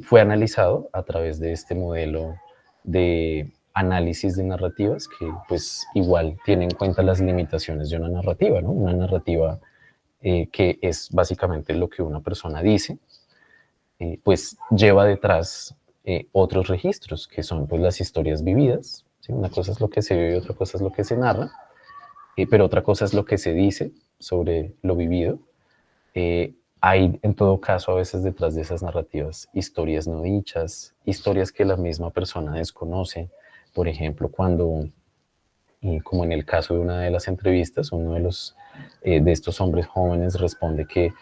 fue analizado a través de este modelo de análisis de narrativas, que pues igual tiene en cuenta las limitaciones de una narrativa, ¿no? Una narrativa que es básicamente lo que una persona dice, pues lleva detrás otros registros, que son pues las historias vividas, ¿sí? Una cosa es lo que se vive y otra cosa es lo que se narra, pero otra cosa es lo que se dice sobre lo vivido. Hay en todo caso a veces detrás de esas narrativas historias no dichas, historias que la misma persona desconoce. Por ejemplo, cuando, como en el caso de una de las entrevistas, uno de estos hombres jóvenes responde que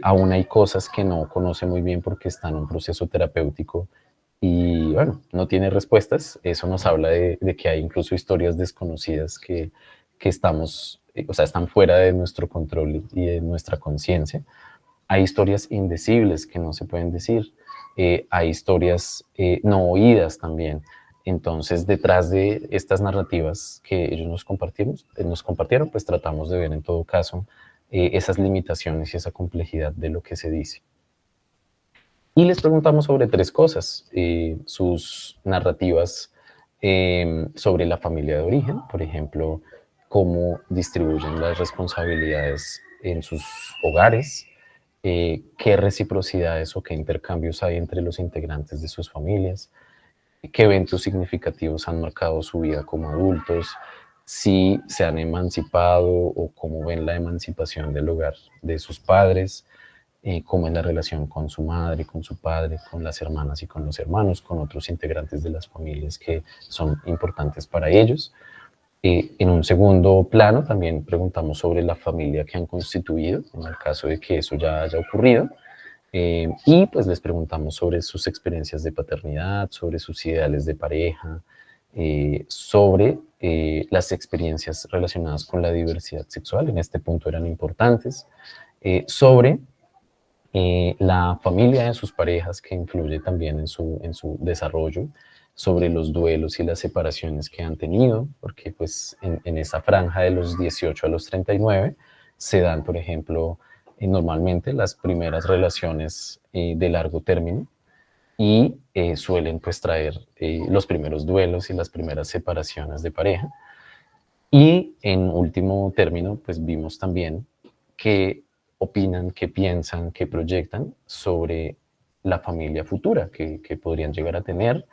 aún hay cosas que no conoce muy bien porque está en un proceso terapéutico y bueno, no tiene respuestas. Eso nos habla de que hay incluso historias desconocidas que estamos, o sea, están fuera de nuestro control y de nuestra conciencia. Hay historias indecibles que no se pueden decir, hay historias no oídas también. Entonces, detrás de estas narrativas que ellos nos compartieron, pues tratamos de ver en todo caso esas limitaciones y esa complejidad de lo que se dice. Y les preguntamos sobre tres cosas: sus narrativas sobre la familia de origen, por ejemplo, cómo distribuyen las responsabilidades en sus hogares, qué reciprocidades o qué intercambios hay entre los integrantes de sus familias, qué eventos significativos han marcado su vida como adultos, si se han emancipado o cómo ven la emancipación del hogar de sus padres, cómo es la relación con su madre, con su padre, con las hermanas y con los hermanos, con otros integrantes de las familias que son importantes para ellos. En un segundo plano también preguntamos sobre la familia que han constituido, en el caso de que eso ya haya ocurrido, y pues les preguntamos sobre sus experiencias de paternidad, sobre sus ideales de pareja, sobre las experiencias relacionadas con la diversidad sexual, en este punto eran importantes, sobre la familia de sus parejas que influye también en su desarrollo, sobre los duelos y las separaciones que han tenido, porque pues en esa franja de los 18 a los 39 se dan, por ejemplo, normalmente las primeras relaciones de largo término y suelen pues traer los primeros duelos y las primeras separaciones de pareja. Y en último término, pues vimos también qué opinan, qué piensan, qué proyectan sobre la familia futura que podrían llegar a tener,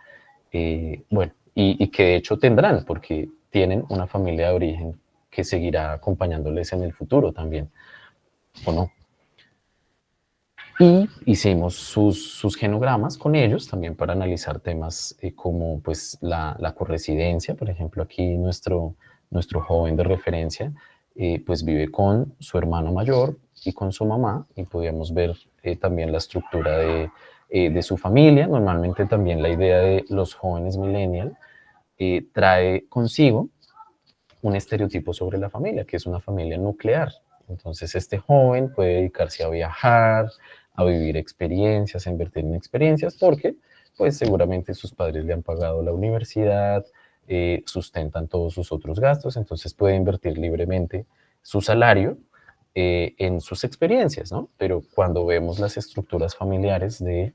bueno, y que de hecho tendrán, porque tienen una familia de origen que seguirá acompañándoles en el futuro también, ¿o no? Y hicimos sus genogramas con ellos también para analizar temas como pues la corresidencia. Por ejemplo, aquí nuestro joven de referencia pues vive con su hermano mayor y con su mamá, y podíamos ver también la estructura de su familia. Normalmente también la idea de los jóvenes millennial trae consigo un estereotipo sobre la familia, que es una familia nuclear. Entonces este joven puede dedicarse a viajar, a vivir experiencias, a invertir en experiencias, porque pues seguramente sus padres le han pagado la universidad, sustentan todos sus otros gastos, entonces puede invertir libremente su salario en sus experiencias, ¿no? Pero cuando vemos las estructuras familiares de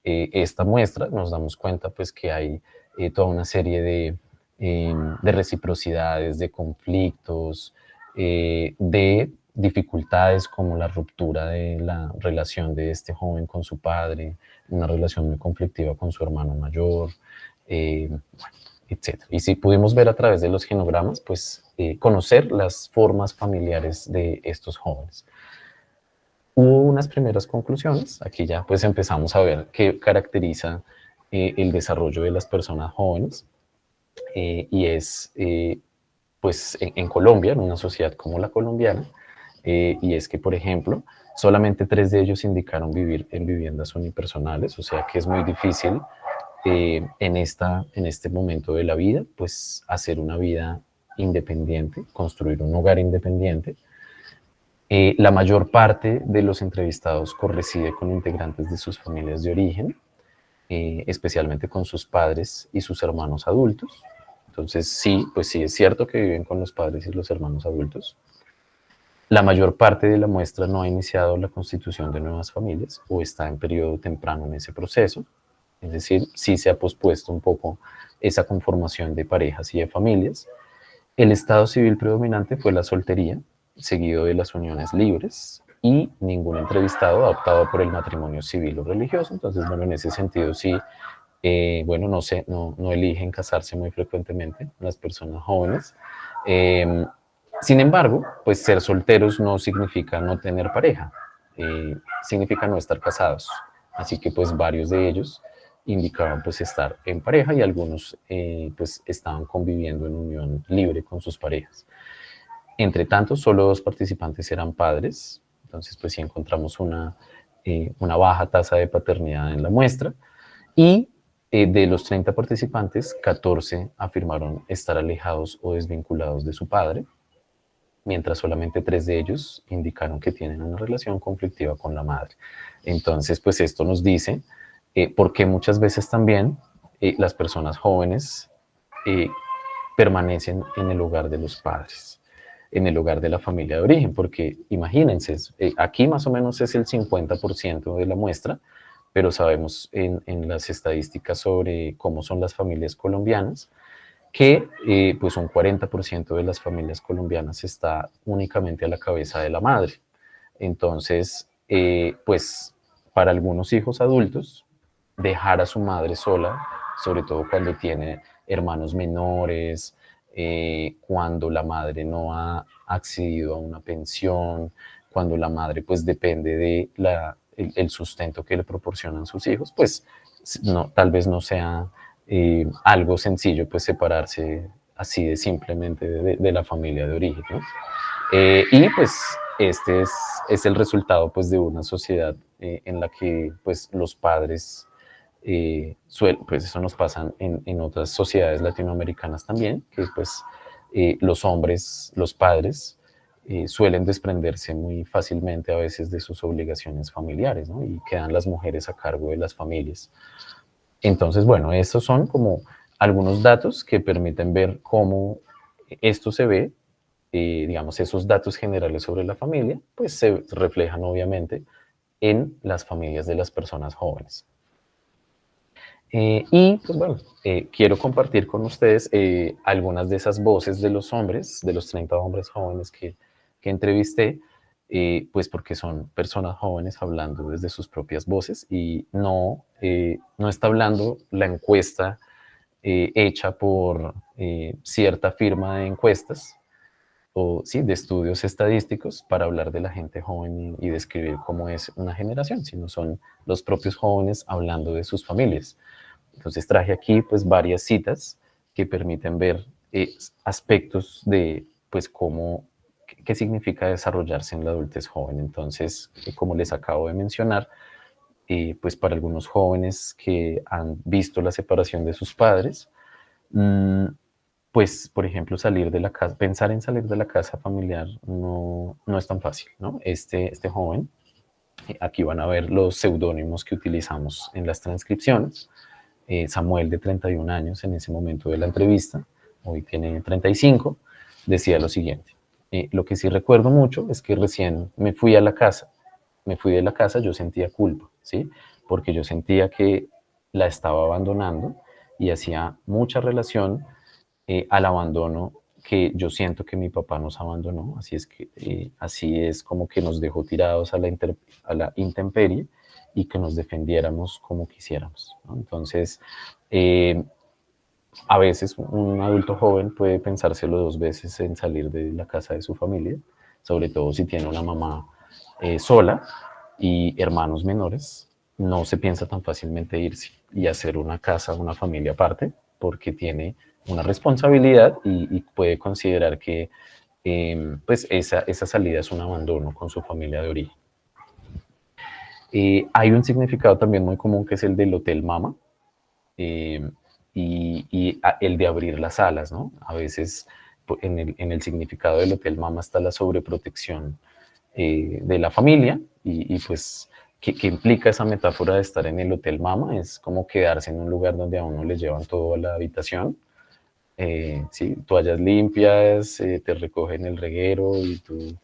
esta muestra, nos damos cuenta pues que hay toda una serie de reciprocidades, de conflictos, de dificultades como la ruptura de la relación de este joven con su padre, una relación muy conflictiva con su hermano mayor, bueno, etc. Y si pudimos ver a través de los genogramas, pues conocer las formas familiares de estos jóvenes. Hubo unas primeras conclusiones, aquí ya pues empezamos a ver qué caracteriza el desarrollo de las personas jóvenes, y es pues en Colombia, en una sociedad como la colombiana, y es que, por ejemplo, solamente 3 de ellos indicaron vivir en viviendas unipersonales, o sea que es muy difícil en este momento de la vida, pues hacer una vida independiente, construir un hogar independiente. La mayor parte de los entrevistados correside con integrantes de sus familias de origen, especialmente con sus padres y sus hermanos adultos. Entonces sí, pues sí es cierto que viven con los padres y los hermanos adultos. La mayor parte de la muestra no ha iniciado la constitución de nuevas familias o está en periodo temprano en ese proceso. Es decir, sí se ha pospuesto un poco esa conformación de parejas y de familias. El estado civil predominante fue la soltería, seguido de las uniones libres, y ningún entrevistado ha optado por el matrimonio civil o religioso. Entonces, bueno, en ese sentido sí, bueno, no eligen casarse muy frecuentemente las personas jóvenes. Eh, Sin embargo, pues ser solteros no significa no tener pareja, significa no estar casados. Así que pues varios de ellos indicaban pues estar en pareja y algunos pues estaban conviviendo en unión libre con sus parejas. Entre tanto, solo 2 participantes eran padres, entonces pues sí encontramos una baja tasa de paternidad en la muestra, y de los 30 participantes, 14 afirmaron estar alejados o desvinculados de su padre, mientras solamente 3 de ellos indicaron que tienen una relación conflictiva con la madre. Entonces, pues esto nos dice por qué muchas veces también las personas jóvenes permanecen en el hogar de los padres, en el hogar de la familia de origen, porque imagínense, aquí más o menos es el 50% de la muestra, pero sabemos en las estadísticas sobre cómo son las familias colombianas, que pues un 40% de las familias colombianas está únicamente a la cabeza de la madre. Entonces, pues para algunos hijos adultos, dejar a su madre sola sobre todo cuando tiene hermanos menores, cuando la madre no ha accedido a una pensión, cuando la madre pues depende de el sustento que le proporcionan sus hijos, pues no, tal vez no sea algo sencillo pues separarse así de simplemente de la familia de origen, ¿no? Y pues este es el resultado pues de una sociedad en la que pues los padres pues eso nos pasa en otras sociedades latinoamericanas también, que pues los hombres, los padres, suelen desprenderse muy fácilmente a veces de sus obligaciones familiares, ¿no? Y quedan las mujeres a cargo de las familias. Entonces, bueno, estos son como algunos datos que permiten ver cómo esto se ve, digamos, esos datos generales sobre la familia, pues se reflejan obviamente en las familias de las personas jóvenes. Y pues bueno, quiero compartir con ustedes algunas de esas voces de los hombres, de los 30 hombres jóvenes que entrevisté, pues porque son personas jóvenes hablando desde sus propias voces y no está hablando la encuesta hecha por cierta firma de encuestas o sí, de estudios estadísticos para hablar de la gente joven y describir cómo es una generación, sino son los propios jóvenes hablando de sus familias. Entonces traje aquí pues varias citas que permiten ver aspectos de pues cómo, qué significa desarrollarse en la adultez joven. Entonces, como les acabo de mencionar, pues para algunos jóvenes que han visto la separación de sus padres, pues, por ejemplo, salir de la casa, pensar en salir de la casa familiar no es tan fácil, ¿no? Este joven, aquí van a ver los seudónimos que utilizamos en las transcripciones. Samuel, de 31 años en ese momento de la entrevista, hoy tiene 35, decía lo siguiente: lo que sí recuerdo mucho es que recién me fui de la casa, yo sentía culpa, ¿sí? Porque yo sentía que la estaba abandonando y hacía mucha relación al abandono que yo siento que mi papá nos abandonó, así es como que nos dejó tirados a la intemperie y que nos defendiéramos como quisiéramos, ¿no? Entonces, a veces un adulto joven puede pensárselo dos veces en salir de la casa de su familia, sobre todo si tiene una mamá sola y hermanos menores, no se piensa tan fácilmente irse y hacer una casa, una familia aparte, porque tiene una responsabilidad y puede considerar que pues esa salida es un abandono con su familia de origen. Hay un significado también muy común que es el del hotel mama, y el de abrir las alas, ¿no? A veces en el significado del hotel mama está la sobreprotección de la familia y pues, ¿qué implica esa metáfora de estar en el hotel mama? Es como quedarse en un lugar donde a uno le llevan todo a la habitación, ¿sí? Toallas limpias, te recogen el reguero y tú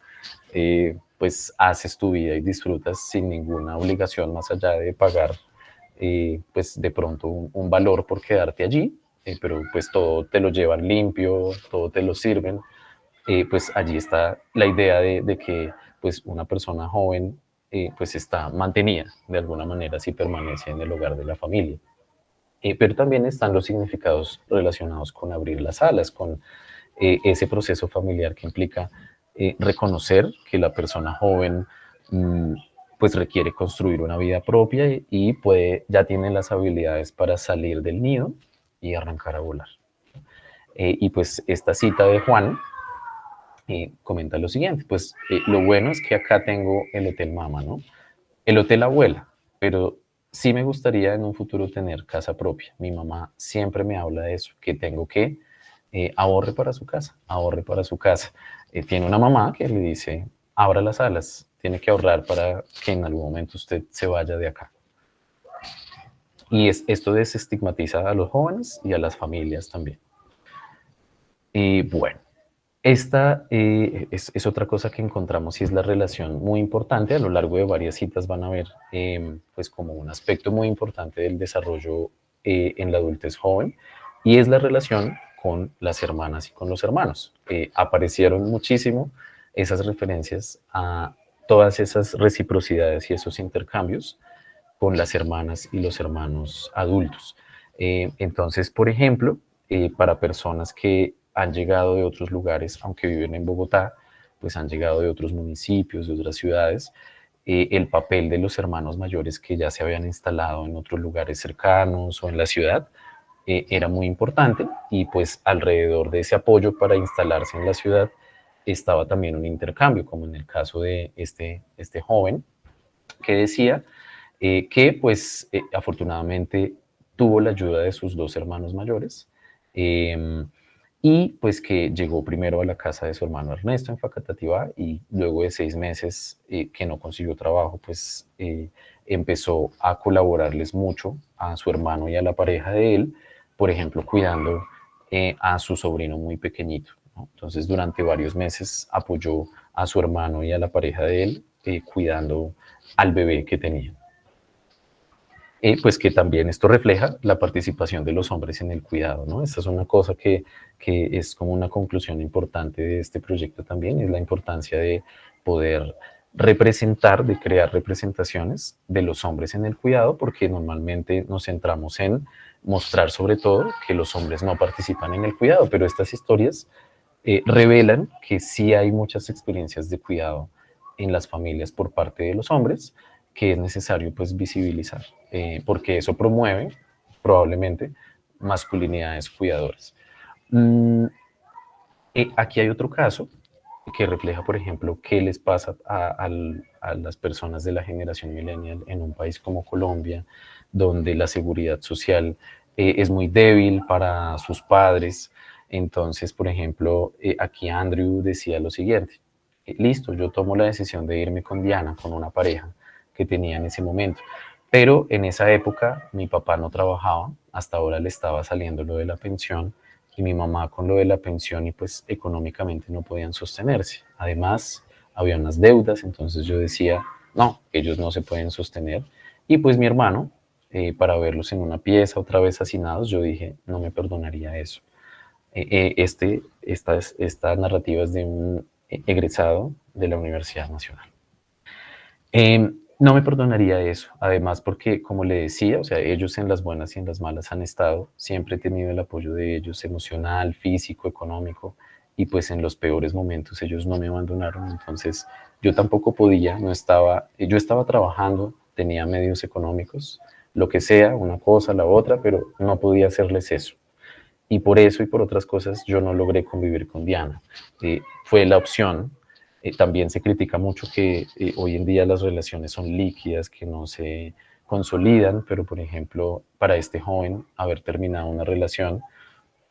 pues haces tu vida y disfrutas sin ninguna obligación más allá de pagar pues de pronto un valor por quedarte allí, pero pues todo te lo llevan limpio, todo te lo sirven. Pues allí está la idea de que pues una persona joven pues está mantenida de alguna manera si permanece en el hogar de la familia. Pero también están los significados relacionados con abrir las alas, con ese proceso familiar que implica reconocer que la persona joven pues requiere construir una vida propia y ya tiene las habilidades para salir del nido y arrancar a volar. Y pues esta cita de Juan comenta lo siguiente: pues lo bueno es que acá tengo el Hotel Mama, ¿no? El Hotel Abuela, pero sí me gustaría en un futuro tener casa propia. Mi mamá siempre me habla de eso, que tengo que ahorre para su casa, ahorre para su casa. Tiene una mamá que le dice, abra las alas, tiene que ahorrar para que en algún momento usted se vaya de acá. Y esto desestigmatiza a los jóvenes y a las familias también. Y bueno, esta es otra cosa que encontramos y es la relación muy importante. A lo largo de varias citas van a ver pues como un aspecto muy importante del desarrollo en la adultez joven, y es la relación con las hermanas y con los hermanos. Aparecieron muchísimo esas referencias a todas esas reciprocidades y esos intercambios con las hermanas y los hermanos adultos. Entonces, por ejemplo, para personas que han llegado de otros lugares, aunque viven en Bogotá, pues han llegado de otros municipios, de otras ciudades, el papel de los hermanos mayores que ya se habían instalado en otros lugares cercanos o en la ciudad era muy importante, y pues alrededor de ese apoyo para instalarse en la ciudad estaba también un intercambio, como en el caso de este joven que decía que pues afortunadamente tuvo la ayuda de sus dos hermanos mayores, eh, y pues que llegó primero a la casa de su hermano Ernesto en Facatativá, y luego de 6 meses que no consiguió trabajo, pues empezó a colaborarles mucho a su hermano y a la pareja de él, por ejemplo, cuidando a su sobrino muy pequeñito, ¿no? Entonces, durante varios meses apoyó a su hermano y a la pareja de él cuidando al bebé que tenía. Pues que también esto refleja la participación de los hombres en el cuidado, ¿no? Esta es una cosa que es como una conclusión importante de este proyecto también, es la importancia de poder representar, de crear representaciones de los hombres en el cuidado, porque normalmente nos centramos en mostrar sobre todo que los hombres no participan en el cuidado, pero estas historias revelan que sí hay muchas experiencias de cuidado en las familias por parte de los hombres, que es necesario pues visibilizar, porque eso promueve probablemente masculinidades cuidadoras. Mm, Aquí hay otro caso que refleja, por ejemplo, qué les pasa a las personas de la generación millennial en un país como Colombia, donde la seguridad social es muy débil para sus padres. Entonces, por ejemplo, aquí Andrew decía lo siguiente: listo, yo tomo la decisión de irme con Diana, con una pareja que tenía en ese momento, pero en esa época mi papá no trabajaba, hasta ahora le estaba saliendo lo de la pensión, y mi mamá con lo de la pensión, y pues económicamente no podían sostenerse. Además, había unas deudas, entonces yo decía, no, ellos no se pueden sostener. Y pues mi hermano, para verlos en una pieza otra vez hacinados, yo dije, no me perdonaría eso. Esta narrativa es de un egresado de la Universidad Nacional. No me perdonaría eso, además porque, como le decía, o sea, ellos en las buenas y en las malas han estado, siempre he tenido el apoyo de ellos emocional, físico, económico, y pues en los peores momentos ellos no me abandonaron, entonces yo tampoco podía, no estaba, yo estaba trabajando, tenía medios económicos, lo que sea, una cosa, la otra, pero no podía hacerles eso. Y por eso y por otras cosas yo no logré convivir con Diana. Fue la opción. También se critica mucho que hoy en día las relaciones son líquidas, que no se consolidan, pero por ejemplo, para este joven haber terminado una relación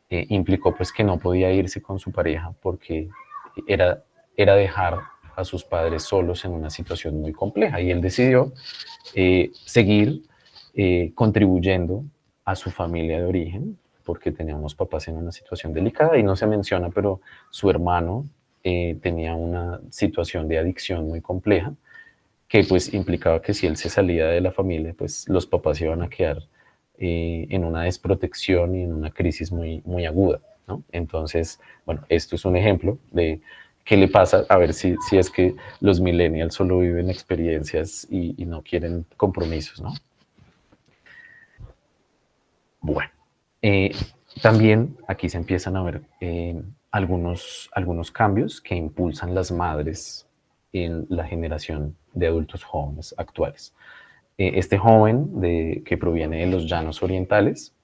implicó pues que no podía irse con su pareja porque era, era dejar a sus padres solos en una situación muy compleja, y él decidió seguir contribuyendo a su familia de origen, porque tenía unos papás en una situación delicada, y no se menciona, pero su hermano tenía una situación de adicción muy compleja, que pues implicaba que si él se salía de la familia, pues los papás iban a quedar en una desprotección y en una crisis muy, muy aguda, ¿no? Entonces, bueno, esto es un ejemplo de qué le pasa, a ver si es que los millennials solo viven experiencias y no quieren compromisos, ¿no? Bueno, eh, también aquí se empiezan a ver algunos cambios que impulsan las madres en la generación de adultos jóvenes actuales. Este joven que proviene de los llanos orientales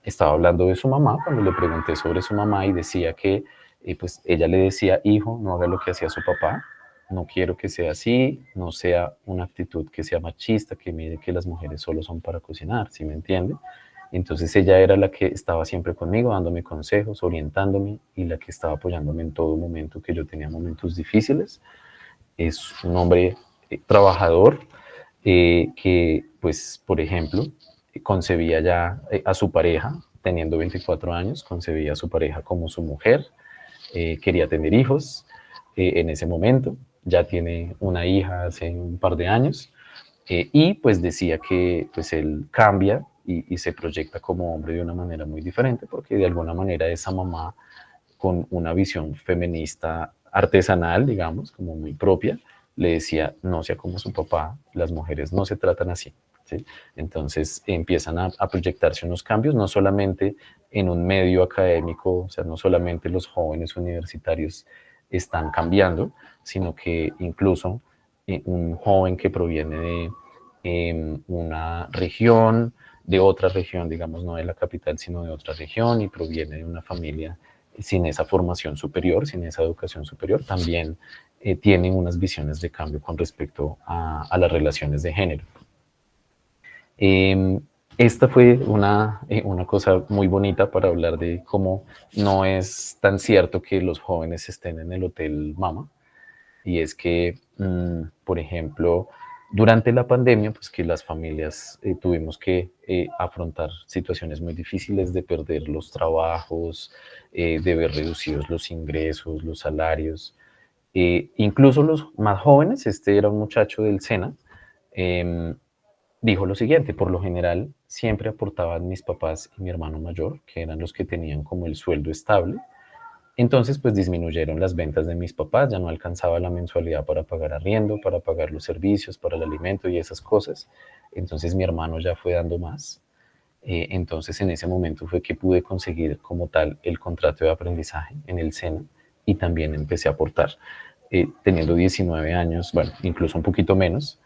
estaba hablando de su mamá cuando le pregunté sobre su mamá, y decía que pues ella le decía, hijo, no haga lo que hacía su papá, no quiero que sea así, no sea una actitud que sea machista, que mire que las mujeres solo son para cocinar, ¿sí me entiende? Entonces ella era la que estaba siempre conmigo, dándome consejos, orientándome, y la que estaba apoyándome en todo momento que yo tenía momentos difíciles. Es un hombre trabajador que, pues, por ejemplo, concebía ya a su pareja, teniendo 24 años, concebía a su pareja como su mujer, quería tener hijos en ese momento, ya tiene una hija hace un par de años, y pues decía que pues él cambia y se proyecta como hombre de una manera muy diferente, porque de alguna manera esa mamá con una visión feminista artesanal, digamos, como muy propia, le decía, no sea como su papá, las mujeres no se tratan así. ¿sí? Entonces empiezan a proyectarse unos cambios, no solamente en un medio académico, o sea, no solamente los jóvenes universitarios están cambiando, sino que incluso un joven que proviene de una región, de otra región, digamos, no de la capital, sino de otra región, y proviene de una familia sin esa formación superior, sin esa educación superior, también tienen unas visiones de cambio con respecto a las relaciones de género. Esta fue una cosa muy bonita para hablar de cómo no es tan cierto que los jóvenes estén en el Hotel Mama, y es que, por ejemplo, durante la pandemia, pues que las familias tuvimos que afrontar situaciones muy difíciles de perder los trabajos, de ver reducidos los ingresos, los salarios. Incluso los más jóvenes, este era un muchacho del SENA, dijo lo siguiente: por lo general siempre aportaban mis papás y mi hermano mayor, que eran los que tenían como el sueldo estable. Entonces, pues disminuyeron las ventas de mis papás, ya no alcanzaba la mensualidad para pagar arriendo, para pagar los servicios, para el alimento y esas cosas. Entonces mi hermano ya fue dando más. Entonces en ese momento fue que pude conseguir como tal el contrato de aprendizaje en el SENA y también empecé a aportar. Teniendo 19 años, bueno, incluso un poquito menos,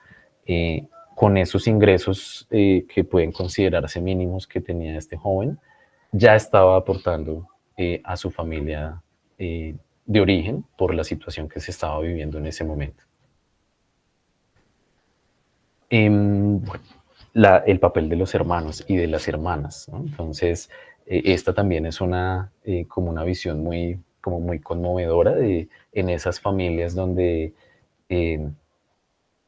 con esos ingresos que pueden considerarse mínimos que tenía este joven, ya estaba aportando a su familia de origen por la situación que se estaba viviendo en ese momento. Bueno, el papel de los hermanos y de las hermanas, ¿no? Entonces, esta también es como una visión como muy conmovedora en esas familias donde eh,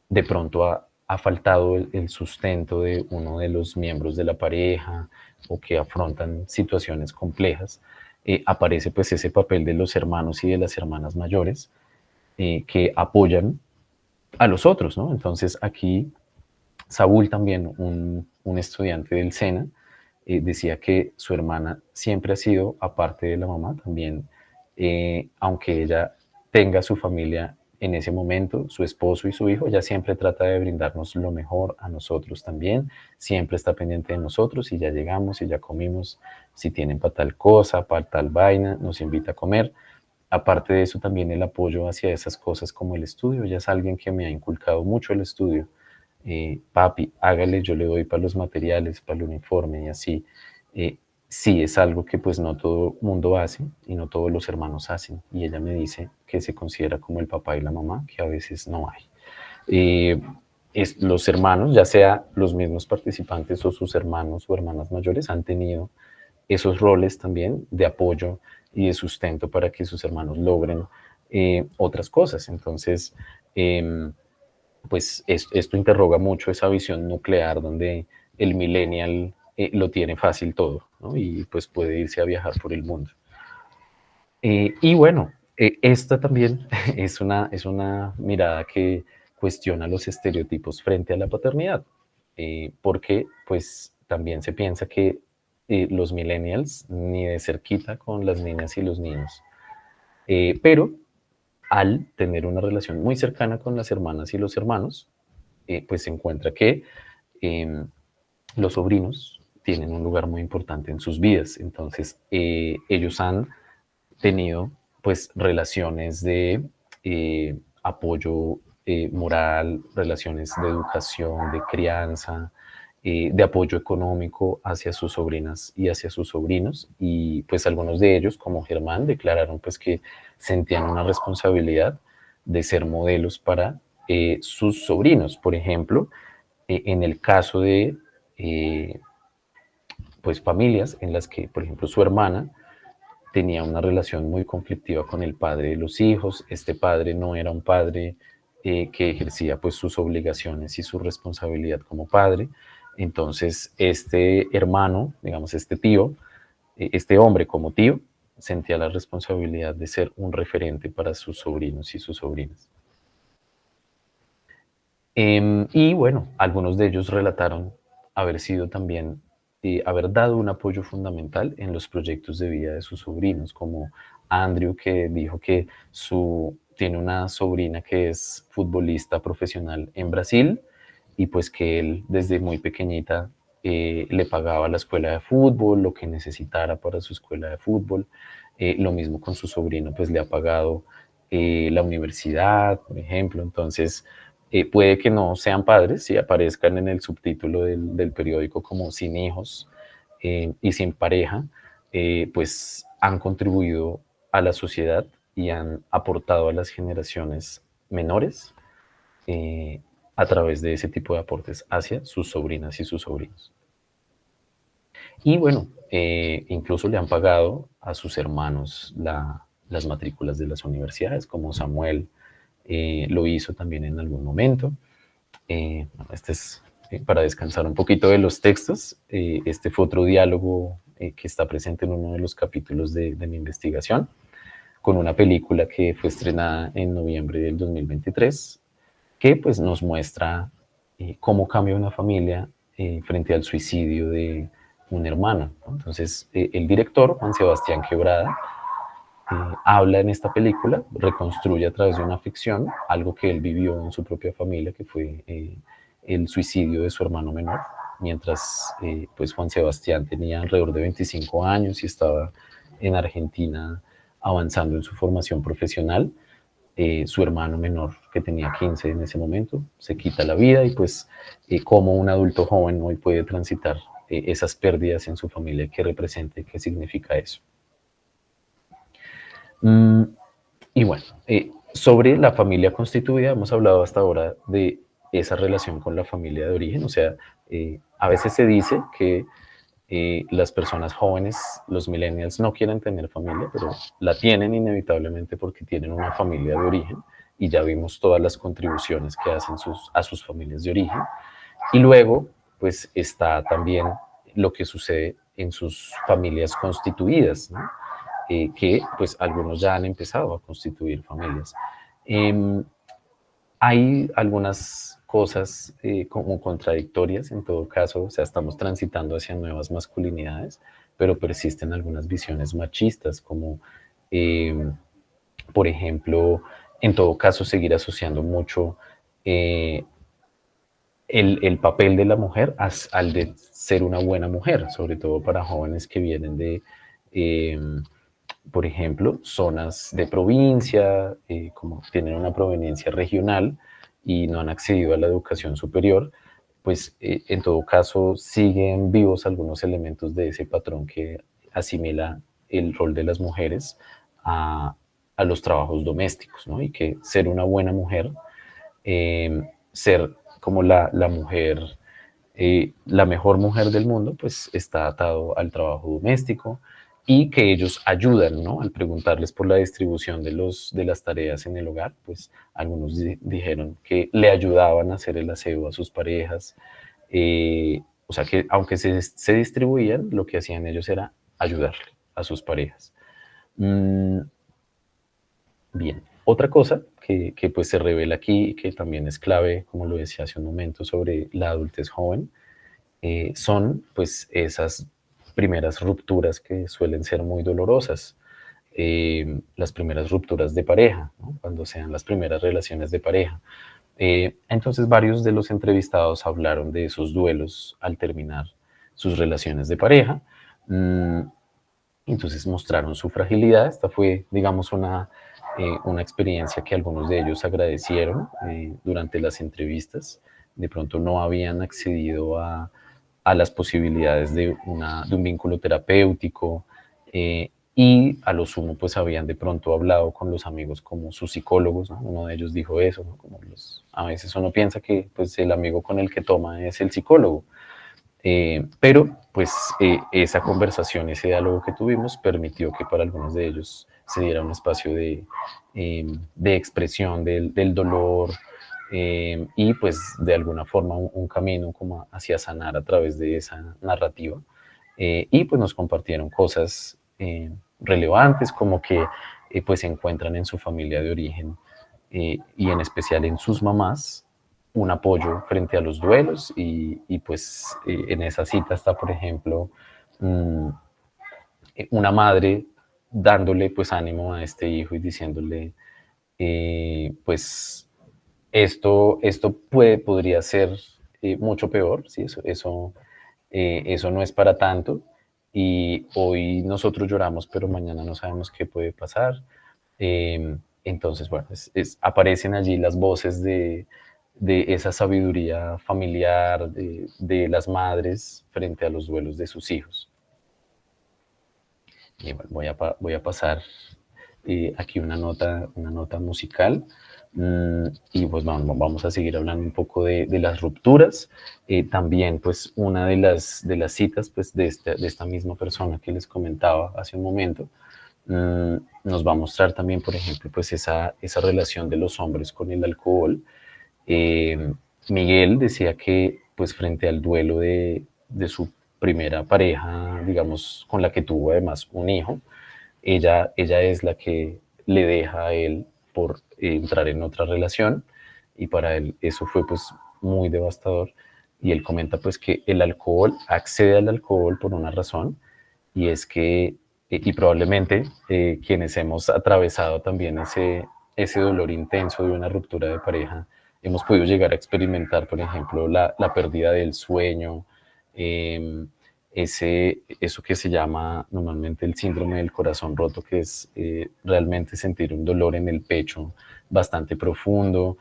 de pronto ha faltado el sustento de uno de los miembros de la pareja o que afrontan situaciones complejas. Aparece pues ese papel de los hermanos y de las hermanas mayores que apoyan a los otros, ¿no? Entonces aquí Saúl también, un estudiante del SENA, decía que su hermana siempre ha sido, aparte de la mamá, también, aunque ella tenga su familia en ese momento, su esposo y su hijo, ella siempre trata de brindarnos lo mejor a nosotros también, siempre está pendiente de nosotros, si ya llegamos, si ya comimos, si tienen para tal cosa, para tal vaina, nos invita a comer. Aparte de eso, también el apoyo hacia esas cosas como el estudio. Ella es alguien que me ha inculcado mucho el estudio. Papi, hágale, yo le doy para los materiales, para el uniforme y así. Sí, es algo que pues no todo mundo hace y no todos los hermanos hacen. Y ella me dice que se considera como el papá y la mamá, que a veces no hay. Los hermanos, ya sea los mismos participantes o sus hermanos o hermanas mayores, han tenido esos roles también de apoyo y de sustento para que sus hermanos logren otras cosas. Entonces, pues esto interroga mucho esa visión nuclear donde el millennial lo tiene fácil todo, ¿no? Y pues puede irse a viajar por el mundo. Y bueno, esta también es una mirada que cuestiona los estereotipos frente a la paternidad, porque pues también se piensa que los millennials ni de cerquita con las niñas y los niños, pero al tener una relación muy cercana con las hermanas y los hermanos, pues se encuentra que los sobrinos tienen un lugar muy importante en sus vidas. Entonces, ellos han tenido pues relaciones de apoyo moral, relaciones de educación, de crianza, de apoyo económico hacia sus sobrinas y hacia sus sobrinos. Y pues algunos de ellos, como Germán, declararon pues que sentían una responsabilidad de ser modelos para sus sobrinos. Por ejemplo, en el caso de pues familias en las que, por ejemplo, su hermana tenía una relación muy conflictiva con el padre de los hijos. Este padre no era un padre que ejercía pues sus obligaciones y su responsabilidad como padre. Entonces, este hermano, digamos, este tío, este hombre como tío, sentía la responsabilidad de ser un referente para sus sobrinos y sus sobrinas. Y bueno, algunos de ellos relataron haber sido también, haber dado un apoyo fundamental en los proyectos de vida de sus sobrinos, como Andrew, que dijo que tiene una sobrina que es futbolista profesional en Brasil y pues que él desde muy pequeñita le pagaba la escuela de fútbol, lo que necesitara para su escuela de fútbol. Lo mismo con su sobrino, pues le ha pagado la universidad, por ejemplo. Entonces, puede que no sean padres, si aparezcan en el subtítulo del periódico como sin hijos y sin pareja, pues han contribuido a la sociedad y han aportado a las generaciones menores eh, a través de ese tipo de aportes hacia sus sobrinas y sus sobrinos. Y bueno, incluso le han pagado a sus hermanos las matrículas de las universidades, como Samuel lo hizo también en algún momento. Bueno, este es para descansar un poquito de los textos. Este fue otro diálogo que está presente en uno de los capítulos de mi investigación, con una película que fue estrenada en noviembre del 2023, que pues nos muestra cómo cambia una familia frente al suicidio de un hermano, ¿no? Entonces, el director, Juan Sebastián Quebrada, habla en esta película, reconstruye a través de una ficción algo que él vivió en su propia familia, que fue el suicidio de su hermano menor, mientras pues Juan Sebastián tenía alrededor de 25 años y estaba en Argentina avanzando en su formación profesional. Su hermano menor, que tenía 15 en ese momento, se quita la vida y pues como un adulto joven hoy puede transitar esas pérdidas en su familia, qué representa y qué significa eso. Y bueno, sobre la familia constituida hemos hablado hasta ahora de esa relación con la familia de origen, o sea, a veces se dice que las personas jóvenes, los millennials, no quieren tener familia, pero la tienen inevitablemente porque tienen una familia de origen y ya vimos todas las contribuciones que hacen a sus familias de origen. Y luego, pues está también lo que sucede en sus familias constituidas, ¿no? Que pues algunos ya han empezado a constituir familias. Hay algunas cosas como contradictorias en todo caso, o sea, estamos transitando hacia nuevas masculinidades, pero persisten algunas visiones machistas, como por ejemplo, en todo caso, seguir asociando mucho eh, el papel de la mujer al de ser una buena mujer, sobre todo para jóvenes que vienen de, por ejemplo, zonas de provincia, como tienen una proveniencia regional y no han accedido a la educación superior, pues en todo caso siguen vivos algunos elementos de ese patrón que asimila el rol de las mujeres a los trabajos domésticos, ¿no? Y que ser una buena mujer, ser como la mujer, la mejor mujer del mundo, pues está atado al trabajo doméstico y que ellos ayudan, ¿no? Al preguntarles por la distribución de las tareas en el hogar, pues algunos dijeron que le ayudaban a hacer el aseo a sus parejas, o sea que aunque se distribuían, lo que hacían ellos era ayudarle a sus parejas. Bien, otra cosa que pues se revela aquí, que también es clave, como lo decía hace un momento, sobre la adultez joven, son pues esas primeras rupturas que suelen ser muy dolorosas, las primeras rupturas de pareja, ¿no? Cuando sean las primeras relaciones de pareja. Entonces varios de los entrevistados hablaron de esos duelos al terminar sus relaciones de pareja. Entonces mostraron su fragilidad. Esta fue, digamos, una experiencia que algunos de ellos agradecieron durante las entrevistas. De pronto no habían accedido a las posibilidades de un vínculo terapéutico y a lo sumo pues habían de pronto hablado con los amigos como sus psicólogos, ¿no? Uno de ellos dijo eso, ¿no? Como a veces uno piensa que pues el amigo con el que toma es el psicólogo. Pero pues esa conversación, ese diálogo que tuvimos permitió que para algunos de ellos se diera un espacio de expresión del dolor y pues de alguna forma un camino como hacia sanar a través de esa narrativa. Y pues nos compartieron cosas relevantes como que pues se encuentran en su familia de origen y en especial en sus mamás un apoyo frente a los duelos y pues en esa cita está, por ejemplo, una madre dándole pues ánimo a este hijo y diciéndole, pues esto podría ser mucho peor, ¿sí? Eso no es para tanto, y hoy nosotros lloramos, pero mañana no sabemos qué puede pasar. Entonces, bueno, aparecen allí las voces de esa sabiduría familiar de las madres frente a los duelos de sus hijos. Y bueno, voy a pasar aquí una nota musical. Y pues vamos a seguir hablando un poco de las rupturas. También pues una de las citas pues de esta misma persona que les comentaba hace un momento, nos va a mostrar también, por ejemplo, pues esa relación de los hombres con el alcohol. Eh, Miguel decía que pues frente al duelo de su primera pareja, digamos, con la que tuvo además un hijo, ella es la que le deja a él por entrar en otra relación, y para él eso fue pues muy devastador, y él comenta pues que el alcohol, accede al alcohol por una razón, y es que, y probablemente quienes hemos atravesado también ese dolor intenso de una ruptura de pareja, hemos podido llegar a experimentar, por ejemplo, la pérdida del sueño, eh, eso que se llama normalmente el síndrome del corazón roto, que es realmente sentir un dolor en el pecho bastante profundo,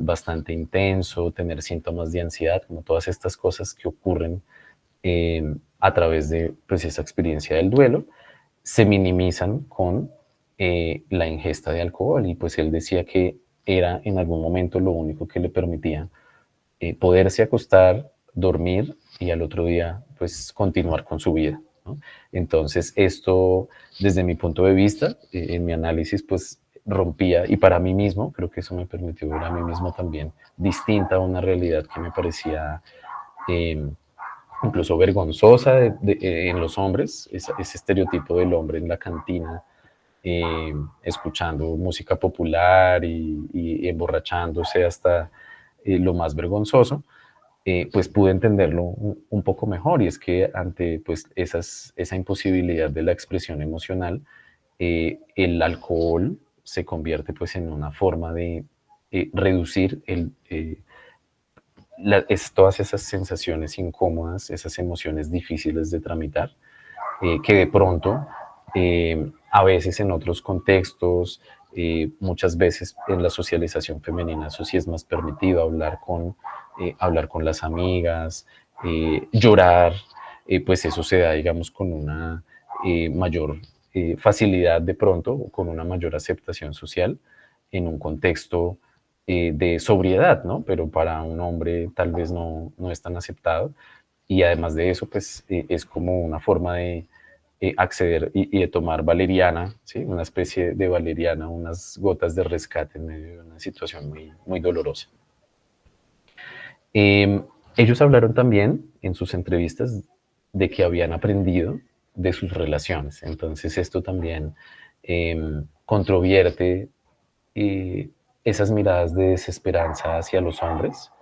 bastante intenso, tener síntomas de ansiedad, como todas estas cosas que ocurren a través de pues, esa experiencia del duelo, se minimizan con la ingesta de alcohol, y pues él decía que era en algún momento lo único que le permitía poderse acostar, dormir y al otro día pues continuar con su vida, ¿no? Entonces esto, desde mi punto de vista, en mi análisis, pues rompía, y para mí mismo, creo que eso me permitió ver a mí mismo también distinta a una realidad que me parecía eh, incluso vergonzosa en los hombres, ese estereotipo del hombre en la cantina, escuchando música popular y emborrachándose hasta lo más vergonzoso. Pues pude entenderlo un poco mejor, y es que ante pues, esa imposibilidad de la expresión emocional, el alcohol se convierte pues, en una forma de reducir todas esas sensaciones incómodas, esas emociones difíciles de tramitar, que de pronto, a veces en otros contextos, muchas veces en la socialización femenina, eso sí es más permitido, hablar con las amigas, llorar, pues eso se da, digamos, con una mayor facilidad de pronto, o con una mayor aceptación social en un contexto de sobriedad, ¿no? Pero para un hombre tal vez no es tan aceptado, y además de eso, pues es como una forma de acceder y de tomar valeriana, ¿sí? Una especie de valeriana, unas gotas de rescate en medio de una situación muy, muy dolorosa. Eh, Ellos hablaron también en sus entrevistas de que habían aprendido de sus relaciones, entonces esto también controvierte esas miradas de desesperanza hacia los hombres.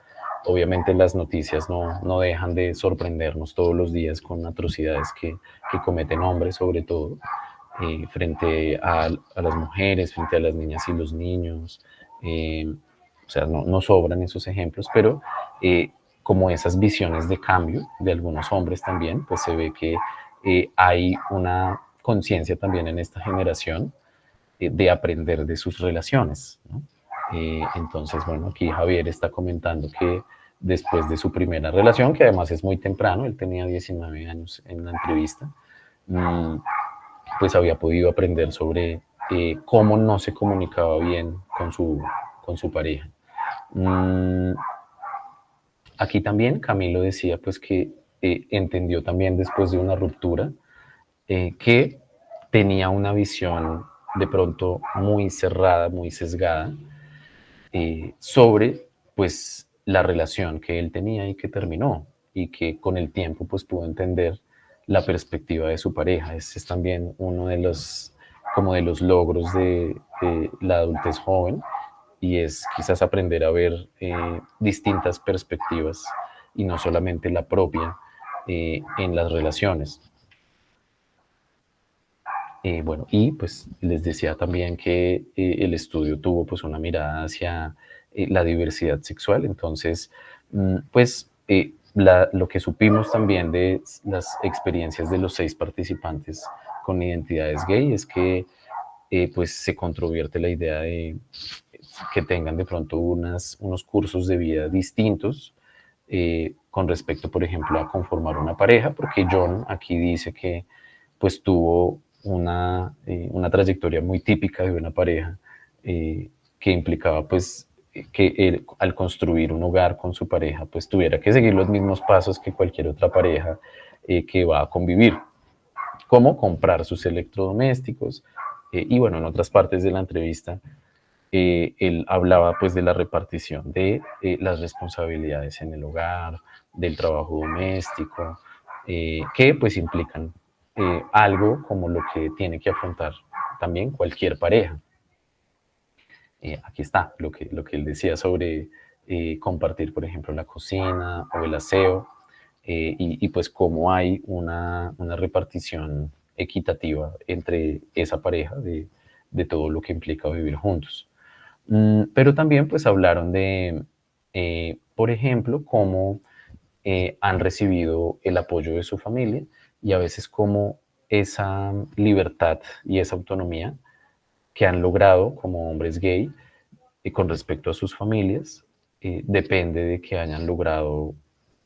Obviamente las noticias no dejan de sorprendernos todos los días con atrocidades que cometen hombres, sobre todo, frente a las mujeres, frente a las niñas y los niños. O sea, no sobran esos ejemplos, pero como esas visiones de cambio de algunos hombres también, pues se ve que hay una conciencia también en esta generación de aprender de sus relaciones, ¿no? Entonces, bueno, aquí Javier está comentando que después de su primera relación, que además es muy temprano, él tenía 19 años en la entrevista, pues había podido aprender sobre cómo no se comunicaba bien con su pareja. Aquí también Camilo decía pues que entendió también después de una ruptura que tenía una visión de pronto muy cerrada, muy sesgada, sobre pues la relación que él tenía y que terminó, y que con el tiempo pues pudo entender la perspectiva de su pareja. Ese es también uno de los, como de los logros de la adultez joven, y es quizás aprender a ver distintas perspectivas y no solamente la propia en las relaciones. Bueno, y pues les decía también que el estudio tuvo pues una mirada hacia la diversidad sexual, entonces Pues lo que supimos también de las experiencias de los 6 participantes con identidades gay es que pues se controvierte la idea de que tengan de pronto unos cursos de vida distintos con respecto, por ejemplo, a conformar una pareja, porque John aquí dice que pues tuvo una trayectoria muy típica de una pareja que implicaba pues que él al construir un hogar con su pareja pues tuviera que seguir los mismos pasos que cualquier otra pareja que va a convivir, como comprar sus electrodomésticos y bueno, en otras partes de la entrevista él hablaba pues de la repartición de las responsabilidades en el hogar, del trabajo doméstico, que pues implican algo como lo que tiene que afrontar también cualquier pareja. Aquí está lo que él decía sobre compartir, por ejemplo, la cocina o el aseo, y pues cómo hay una repartición equitativa entre esa pareja de todo lo que implica vivir juntos. Pero también pues hablaron de, por ejemplo, cómo han recibido el apoyo de su familia y a veces cómo esa libertad y esa autonomía que han logrado como hombres gay con respecto a sus familias depende de que hayan logrado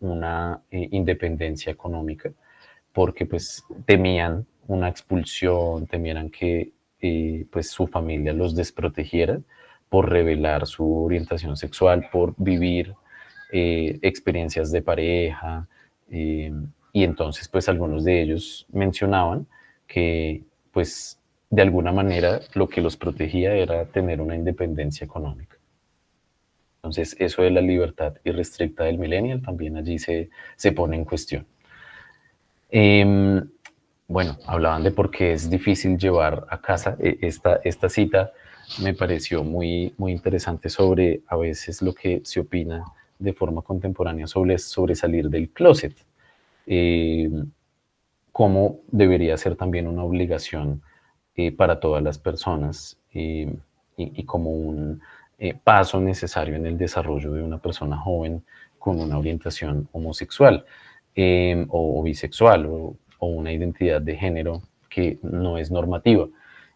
una independencia económica porque pues temían una expulsión, temían que pues su familia los desprotegiera por revelar su orientación sexual, por vivir experiencias de pareja, eh, y entonces pues algunos de ellos mencionaban que pues de alguna manera lo que los protegía era tener una independencia económica. Entonces eso de la libertad irrestricta del millennial también allí se pone en cuestión. Eh, bueno, hablaban de por qué es difícil llevar a casa esta cita. Me pareció muy interesante sobre a veces lo que se opina de forma contemporánea sobre salir del closet. Eh, Cómo debería ser también una obligación para todas las personas y como un paso necesario en el desarrollo de una persona joven con una orientación homosexual o bisexual o una identidad de género que no es normativa.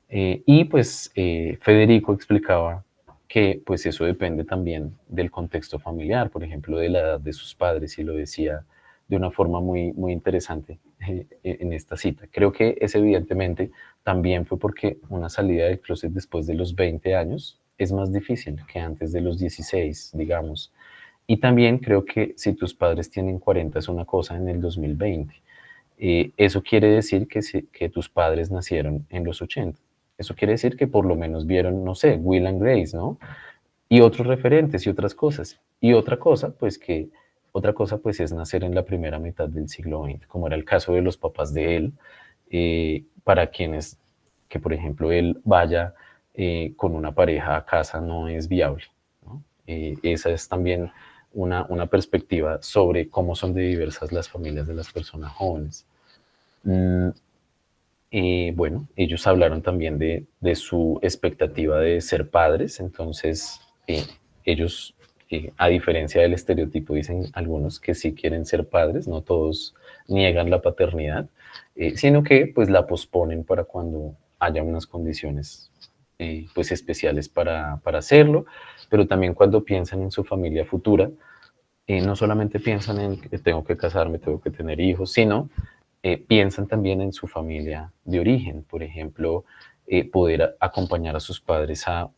Y pues Federico explicaba que pues eso depende también del contexto familiar, por ejemplo, de la edad de sus padres, y lo decía de una forma muy interesante en esta cita. Creo que es evidentemente también fue porque una salida del closet después de los 20 años es más difícil que antes de los 16, digamos. Y también creo que si tus padres tienen 40 es una cosa en el 2020. Eso quiere decir que tus padres nacieron en los 80. Eso quiere decir que por lo menos vieron, no sé, Will and Grace, ¿no? Y otros referentes y otras cosas. Y otra cosa pues es nacer en la primera mitad del siglo XX, como era el caso de los papás de él, para quienes que por ejemplo él vaya con una pareja a casa no es viable, ¿no? Esa es también una perspectiva sobre cómo son de diversas las familias de las personas jóvenes. Mm, bueno, ellos hablaron también de su expectativa de ser padres, entonces ellos, a diferencia del estereotipo, dicen algunos que sí quieren ser padres, no todos niegan la paternidad, sino que pues la posponen para cuando haya unas condiciones pues especiales para hacerlo, pero también cuando piensan en su familia futura, no solamente piensan en que tengo que casarme, tengo que tener hijos, sino piensan también en su familia de origen, por ejemplo, poder acompañar a sus padres a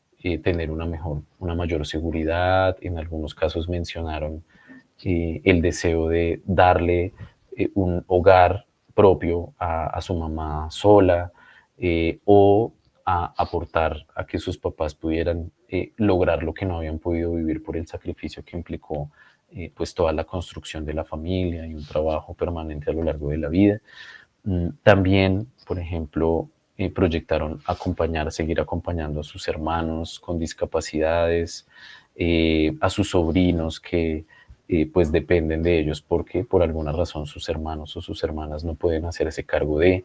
tener una mayor seguridad. En algunos casos mencionaron el deseo de darle un hogar propio a su mamá sola o a aportar a que sus papás pudieran lograr lo que no habían podido vivir por el sacrificio que implicó pues toda la construcción de la familia y un trabajo permanente a lo largo de la vida. También, por ejemplo, proyectaron seguir acompañando a sus hermanos con discapacidades, a sus sobrinos que pues dependen de ellos porque por alguna razón sus hermanos o sus hermanas no pueden hacerse cargo de.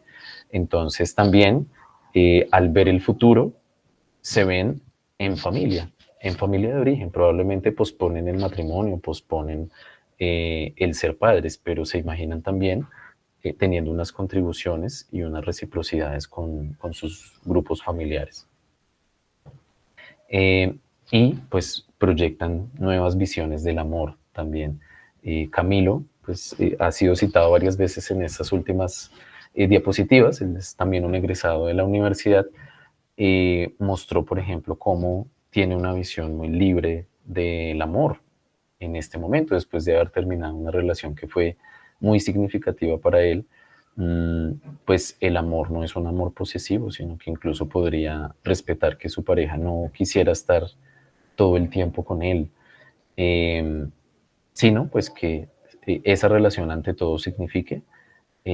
Entonces también al ver el futuro se ven en familia, en familia de origen. Probablemente posponen el matrimonio, posponen el ser padres, pero se imaginan también teniendo unas contribuciones y unas reciprocidades con sus grupos familiares. Y pues proyectan nuevas visiones del amor también. Camilo pues, ha sido citado varias veces en estas últimas diapositivas, él es también un egresado de la universidad, mostró, por ejemplo, cómo tiene una visión muy libre del amor en este momento, después de haber terminado una relación que fue muy significativa para él. Pues el amor no es un amor posesivo, sino que incluso podría respetar que su pareja no quisiera estar todo el tiempo con él, sino pues que esa relación ante todo signifique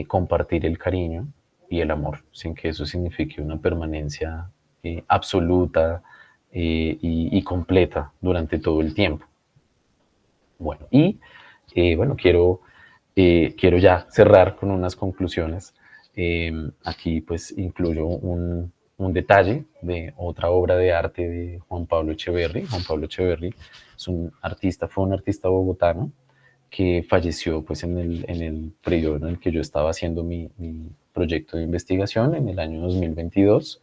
compartir el cariño y el amor, sin que eso signifique una permanencia absoluta y completa durante todo el tiempo. Bueno, y bueno, quiero ya cerrar con unas conclusiones. Aquí pues incluyo un detalle de otra obra de arte de Juan Pablo Echeverry. Juan Pablo Echeverry es un artista, fue un artista bogotano que falleció pues en el periodo en el que yo estaba haciendo mi proyecto de investigación en el año 2022.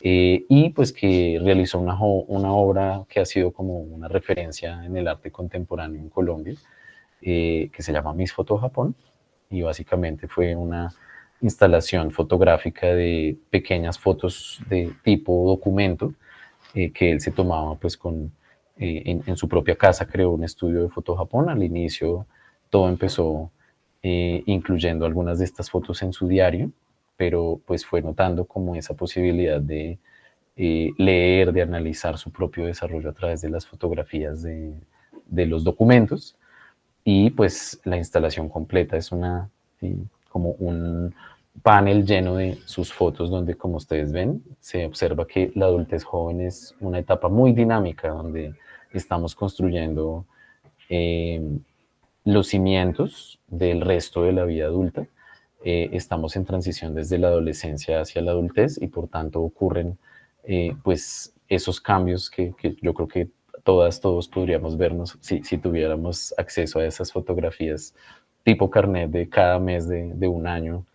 Y pues que realizó una obra que ha sido como una referencia en el arte contemporáneo en Colombia, que se llama Miss Foto Japón, y básicamente fue una instalación fotográfica de pequeñas fotos de tipo documento que él se tomaba pues en su propia casa. Creó un estudio de Foto Japón. Al inicio todo empezó incluyendo algunas de estas fotos en su diario, pero pues fue notando como esa posibilidad de leer, de analizar su propio desarrollo a través de las fotografías de los documentos. Y pues la instalación completa es como un panel lleno de sus fotos donde, como ustedes ven, se observa que la adultez joven es una etapa muy dinámica donde estamos construyendo eh, los cimientos del resto de la vida adulta. Estamos en transición desde la adolescencia hacia la adultez y por tanto ocurren pues esos cambios que yo creo que todos podríamos vernos si tuviéramos acceso a esas fotografías tipo carnet de cada mes de un año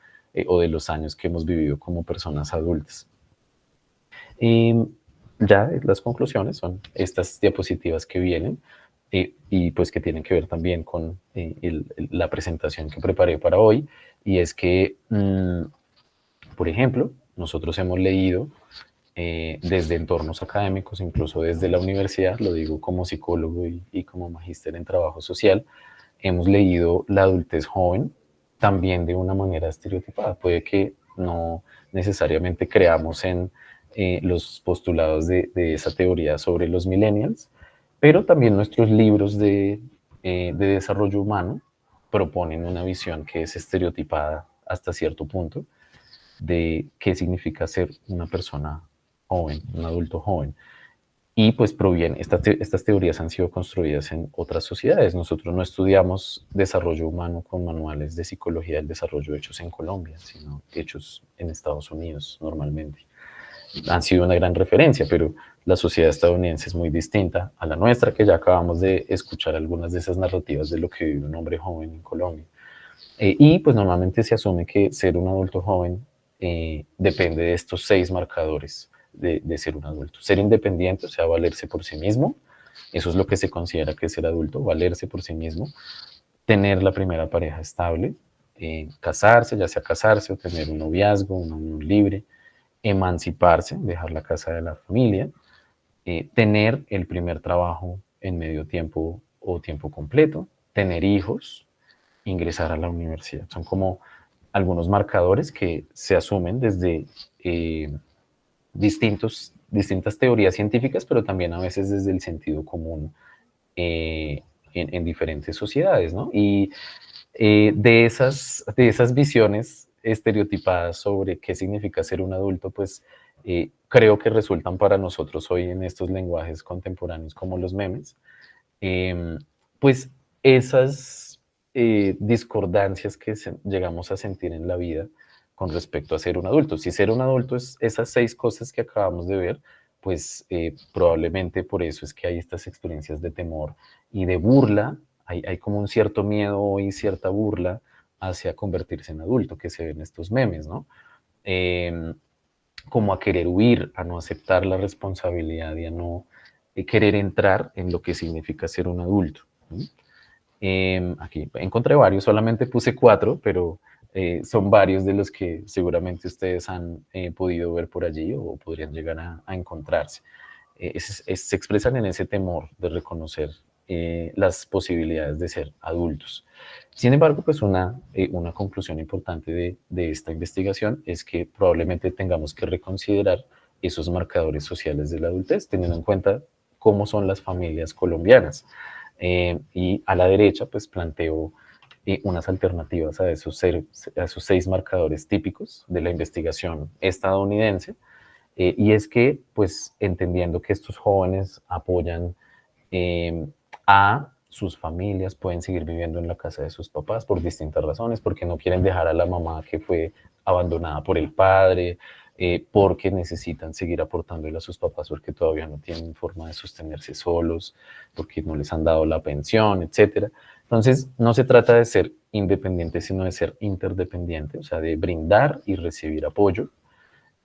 o de los años que hemos vivido como personas adultas. Ya las conclusiones son estas diapositivas que vienen y pues que tienen que ver también con la presentación que preparé para hoy, y es que, por ejemplo, nosotros hemos leído desde entornos académicos, incluso desde la universidad, lo digo como psicólogo y como magíster en trabajo social, hemos leído la adultez joven también de una manera estereotipada. Puede que no necesariamente creamos en los postulados de esa teoría sobre los millennials, pero también nuestros libros de desarrollo humano proponen una visión que es estereotipada hasta cierto punto de qué significa ser una persona joven, un adulto joven. Y pues proviene, estas teorías han sido construidas en otras sociedades. Nosotros no estudiamos desarrollo humano con manuales de psicología del desarrollo hechos en Colombia, sino hechos en Estados Unidos normalmente. Han sido una gran referencia, pero la sociedad estadounidense es muy distinta a la nuestra, que ya acabamos de escuchar algunas de esas narrativas de lo que vive un hombre joven en Colombia. Y pues normalmente se asume que ser un adulto joven depende de estos 6 marcadores de ser un adulto. Ser independiente, o sea, valerse por sí mismo, eso es lo que se considera que es ser adulto, valerse por sí mismo. Tener la primera pareja estable, casarse, ya sea casarse o tener un noviazgo, una unión libre, emanciparse, dejar la casa de la familia, tener el primer trabajo en medio tiempo o tiempo completo, tener hijos, ingresar a la universidad. Son como algunos marcadores que se asumen desde distintas teorías científicas, pero también a veces desde el sentido común en diferentes sociedades, ¿no? Y de esas visiones estereotipadas sobre qué significa ser un adulto, pues creo que resultan para nosotros hoy en estos lenguajes contemporáneos como los memes, pues esas discordancias que llegamos a sentir en la vida con respecto a ser un adulto. Si ser un adulto es esas 6 cosas que acabamos de ver, pues probablemente por eso es que hay estas experiencias de temor y de burla. Hay como un cierto miedo y cierta burla hacia convertirse en adulto, que se ven estos memes, ¿no? Como a querer huir, a no aceptar la responsabilidad y a no querer entrar en lo que significa ser un adulto. ¿Sí? Aquí encontré varios, solamente puse 4, pero son varios de los que seguramente ustedes han podido ver por allí o podrían llegar a encontrarse. Se expresan en ese temor de reconocer las posibilidades de ser adultos. Sin embargo, pues una conclusión importante de esta investigación es que probablemente tengamos que reconsiderar esos marcadores sociales de la adultez, teniendo en cuenta cómo son las familias colombianas. Y a la derecha, pues planteo unas alternativas a esos 6 marcadores típicos de la investigación estadounidense, y es que, pues, entendiendo que estos jóvenes apoyan a sus familias, pueden seguir viviendo en la casa de sus papás por distintas razones, porque no quieren dejar a la mamá que fue abandonada por el padre, porque necesitan seguir aportándole a sus papás porque todavía no tienen forma de sostenerse solos, porque no les han dado la pensión, etcétera. Entonces, no se trata de ser independiente, sino de ser interdependiente, o sea, de brindar y recibir apoyo.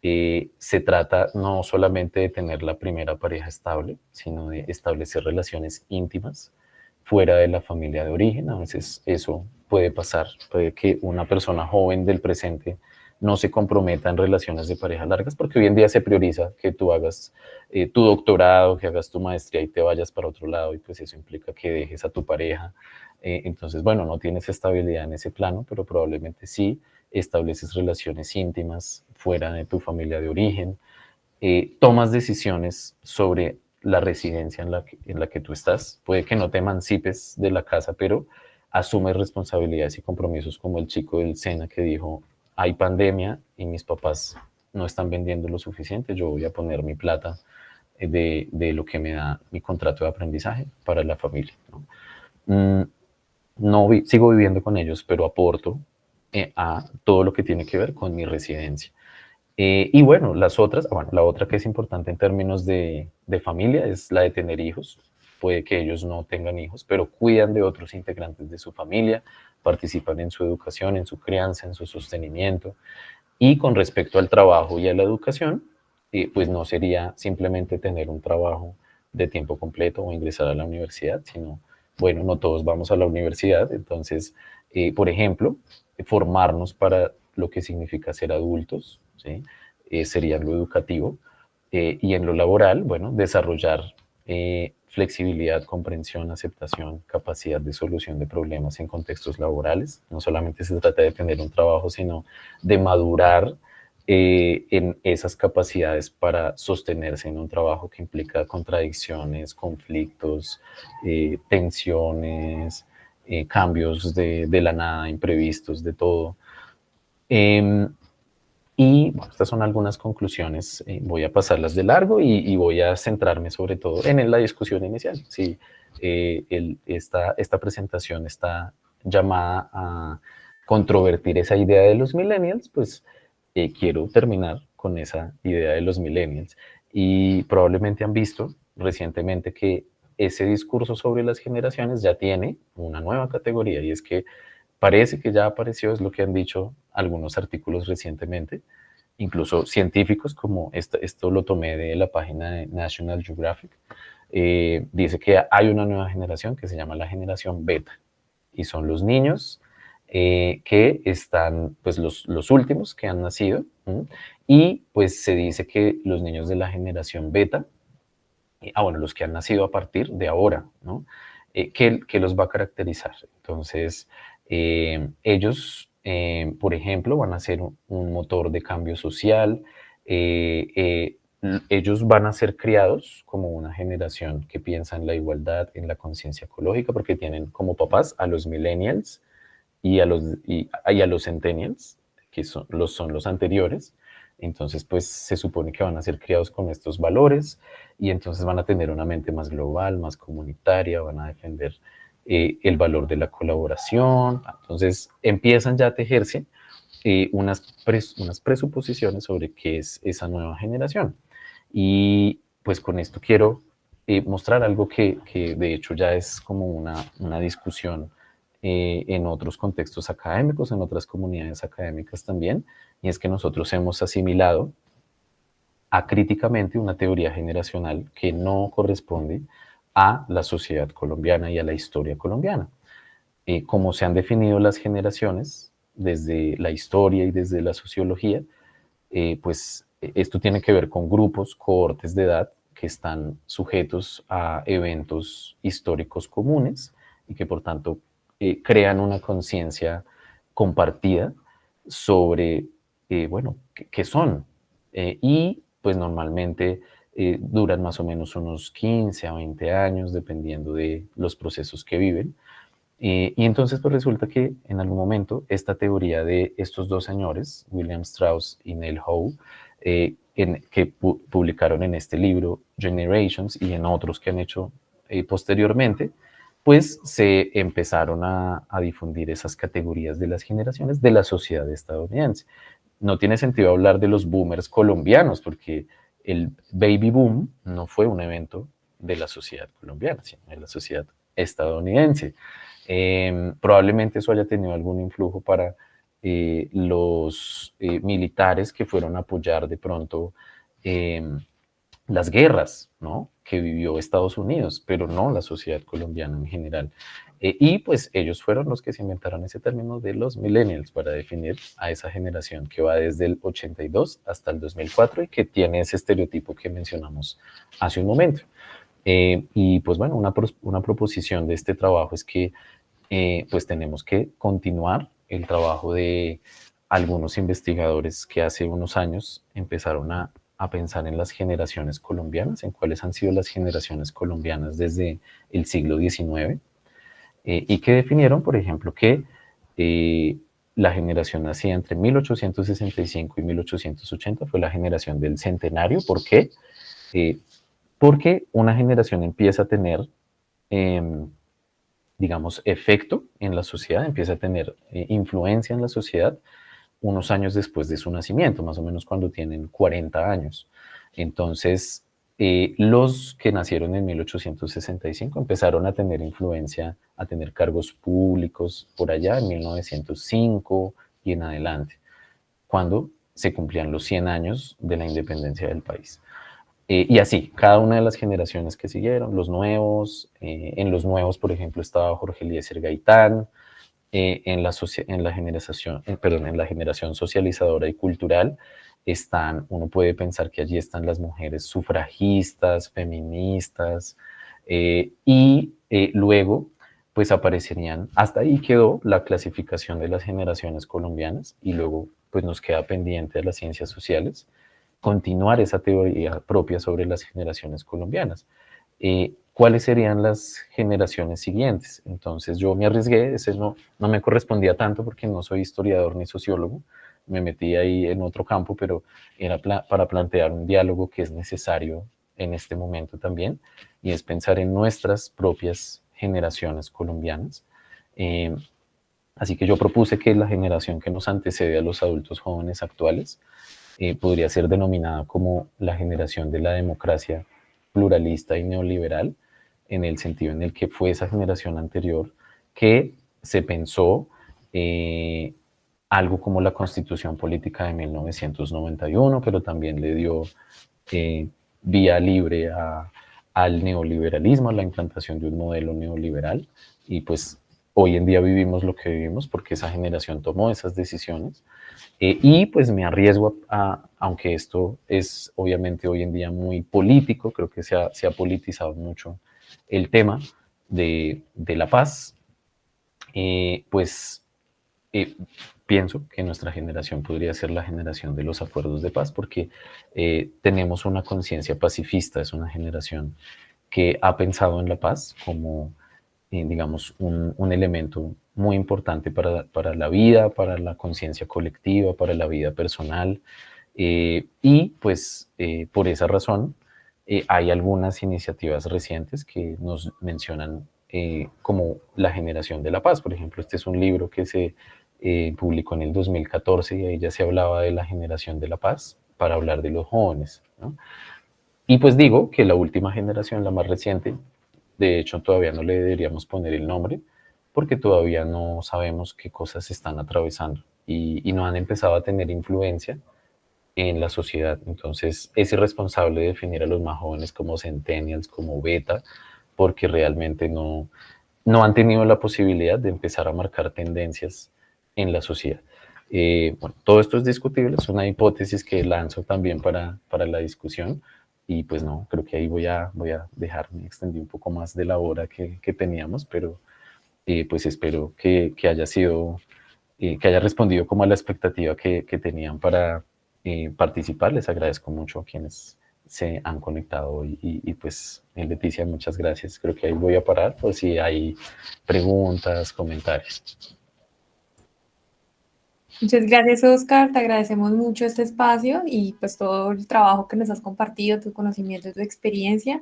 Se trata no solamente de tener la primera pareja estable, sino de establecer relaciones íntimas fuera de la familia de origen. A veces eso puede pasar, puede que una persona joven del presente no se comprometa en relaciones de pareja largas, porque hoy en día se prioriza que tú hagas tu doctorado, que hagas tu maestría y te vayas para otro lado, y pues eso implica que dejes a tu pareja. Entonces, bueno, no tienes estabilidad en ese plano, pero probablemente sí estableces relaciones íntimas fuera de tu familia de origen, tomas decisiones sobre la residencia en la que tú estás. Puede que no te emancipes de la casa, pero asumes responsabilidades y compromisos como el chico del SENA que dijo, hay pandemia y mis papás no están vendiendo lo suficiente, yo voy a poner mi plata de lo que me da mi contrato de aprendizaje para la familia, ¿no? No sigo viviendo con ellos, pero aporto a todo lo que tiene que ver con mi residencia. Y bueno, la otra que es importante en términos de familia es la de tener hijos. Puede que ellos no tengan hijos, pero cuidan de otros integrantes de su familia, participan en su educación, en su crianza, en su sostenimiento. Y con respecto al trabajo y a la educación, pues no sería simplemente tener un trabajo de tiempo completo o ingresar a la universidad, sino, bueno, no todos vamos a la universidad, entonces, por ejemplo, formarnos para lo que significa ser adultos, ¿sí? Sería lo educativo, y en lo laboral, bueno, desarrollar flexibilidad, comprensión, aceptación, capacidad de solución de problemas en contextos laborales. No solamente se trata de tener un trabajo, sino de madurar en esas capacidades para sostenerse en un trabajo que implica contradicciones, conflictos, tensiones, cambios de la nada, imprevistos, de todo. Y bueno, estas son algunas conclusiones. Voy a pasarlas de largo y voy a centrarme sobre todo en la discusión inicial. Sí, esta presentación está llamada a controvertir esa idea de los millennials, pues quiero terminar con esa idea de los millennials. Y probablemente han visto recientemente que ese discurso sobre las generaciones ya tiene una nueva categoría, y es que parece que ya apareció, es lo que han dicho algunos artículos recientemente, incluso científicos, como esto lo tomé de la página de National Geographic. Dice que hay una nueva generación que se llama la generación beta, y son los niños que están, pues los últimos que han nacido, y pues se dice que los niños de la generación beta, bueno, los que han nacido a partir de ahora, ¿no? ¿Qué los va a caracterizar? Entonces, ellos, por ejemplo, van a ser un motor de cambio social. Ellos van a ser criados como una generación que piensa en la igualdad, en la conciencia ecológica, porque tienen como papás a los millennials y a los centennials, que son los anteriores. Entonces, pues se supone que van a ser criados con estos valores, y entonces van a tener una mente más global, más comunitaria, van a defender el valor de la colaboración. Entonces, empiezan ya a tejerse unas presuposiciones sobre qué es esa nueva generación. Y pues con esto quiero mostrar algo que de hecho ya es como una discusión en otros contextos académicos, en otras comunidades académicas también, y es que nosotros hemos asimilado acríticamente una teoría generacional que no corresponde a la sociedad colombiana y a la historia colombiana. Como se han definido las generaciones desde la historia y desde la sociología, pues esto tiene que ver con grupos, cohortes de edad que están sujetos a eventos históricos comunes y que por tanto crean una conciencia compartida sobre, bueno, qué son. Y pues normalmente duran más o menos unos 15 a 20 años, dependiendo de los procesos que viven. Y entonces pues resulta que en algún momento esta teoría de estos dos señores, William Strauss y Neil Howe, que publicaron en este libro Generations y en otros que han hecho posteriormente, pues se empezaron a difundir esas categorías de las generaciones de la sociedad estadounidense. No tiene sentido hablar de los boomers colombianos, porque el baby boom no fue un evento de la sociedad colombiana, sino de la sociedad estadounidense. Probablemente eso haya tenido algún influjo para los militares que fueron a apoyar de pronto las guerras, ¿no?, que vivió Estados Unidos, pero no la sociedad colombiana en general. Y pues ellos fueron los que se inventaron ese término de los millennials para definir a esa generación que va desde el 82 hasta el 2004 y que tiene ese estereotipo que mencionamos hace un momento. Y pues bueno, una proposición de este trabajo es que pues tenemos que continuar el trabajo de algunos investigadores que hace unos años empezaron a pensar en las generaciones colombianas, en cuáles han sido las generaciones colombianas desde el siglo XIX, y que definieron, por ejemplo, que la generación nacida entre 1865 y 1880 fue la generación del centenario. ¿Por qué? Porque una generación empieza a tener, digamos, efecto en la sociedad, empieza a tener influencia en la sociedad unos años después de su nacimiento, más o menos cuando tienen 40 años. Entonces, los que nacieron en 1865 empezaron a tener influencia, a tener cargos públicos por allá en 1905 y en adelante, cuando se cumplían los 100 años de la independencia del país. Y así, cada una de las generaciones que siguieron, los nuevos, en los nuevos, por ejemplo, estaba Jorge Eliezer Gaitán, en la generación socializadora y cultural están, uno puede pensar que allí están las mujeres sufragistas, feministas, y luego pues aparecerían, hasta ahí quedó la clasificación de las generaciones colombianas y luego pues nos queda pendiente de las ciencias sociales continuar esa teoría propia sobre las generaciones colombianas. ¿Cuáles serían las generaciones siguientes? Entonces yo me arriesgué, ese no me correspondía tanto porque no soy historiador ni sociólogo, me metí ahí en otro campo, pero era para plantear un diálogo que es necesario en este momento también, y es pensar en nuestras propias generaciones colombianas. Así que yo propuse que la generación que nos antecede a los adultos jóvenes actuales podría ser denominada como la generación de la democracia pluralista y neoliberal, en el sentido en el que fue esa generación anterior que se pensó algo como la Constitución Política de 1991, pero también le dio vía libre al neoliberalismo, a la implantación de un modelo neoliberal, y pues hoy en día vivimos lo que vivimos porque esa generación tomó esas decisiones. Y pues me arriesgo aunque esto es obviamente hoy en día muy político, creo que se ha politizado mucho el tema de la paz, pues pienso que nuestra generación podría ser la generación de los acuerdos de paz, porque tenemos una conciencia pacifista, es una generación que ha pensado en la paz como, digamos, un elemento muy importante para la vida, para la conciencia colectiva, para la vida personal. Y pues por esa razón hay algunas iniciativas recientes que nos mencionan como la generación de la paz. Por ejemplo, este es un libro que se publicó en el 2014 y ahí ya se hablaba de la generación de la paz para hablar de los jóvenes, ¿no? Y pues digo que la última generación, la más reciente, de hecho todavía no le deberíamos poner el nombre, porque todavía no sabemos qué cosas están atravesando y no han empezado a tener influencia en la sociedad. Entonces es irresponsable definir a los más jóvenes como centennials, como beta, porque realmente no han tenido la posibilidad de empezar a marcar tendencias en la sociedad. Bueno, todo esto es discutible, es una hipótesis que lanzo también para la discusión y pues no, creo que ahí voy a dejarme extender un poco más de la hora que teníamos, pero pues espero que haya sido, que haya respondido como a la expectativa que tenían para participar. Les agradezco mucho a quienes se han conectado hoy y pues Leticia, muchas gracias. Creo que ahí voy a parar por si hay preguntas, comentarios. Muchas gracias, Oscar. Te agradecemos mucho este espacio y pues todo el trabajo que nos has compartido, tu conocimiento, tu experiencia.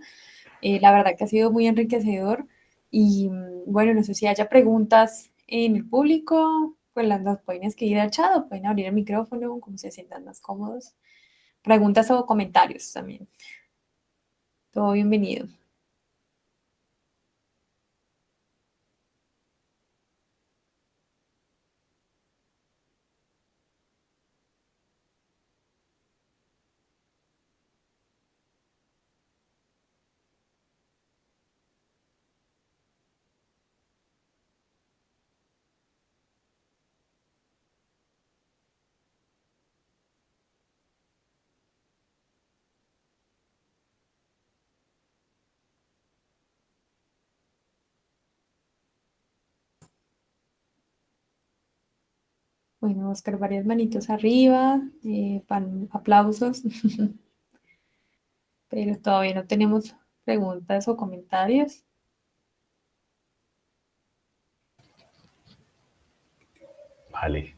La verdad que ha sido muy enriquecedor. Y bueno, no sé si haya preguntas en el público, pues las pueden escribir al chat o pueden abrir el micrófono como se sientan más cómodos. Preguntas o comentarios también. Todo bienvenido. Bueno, Oscar, varias manitos arriba, aplausos, pero todavía no tenemos preguntas o comentarios. Vale.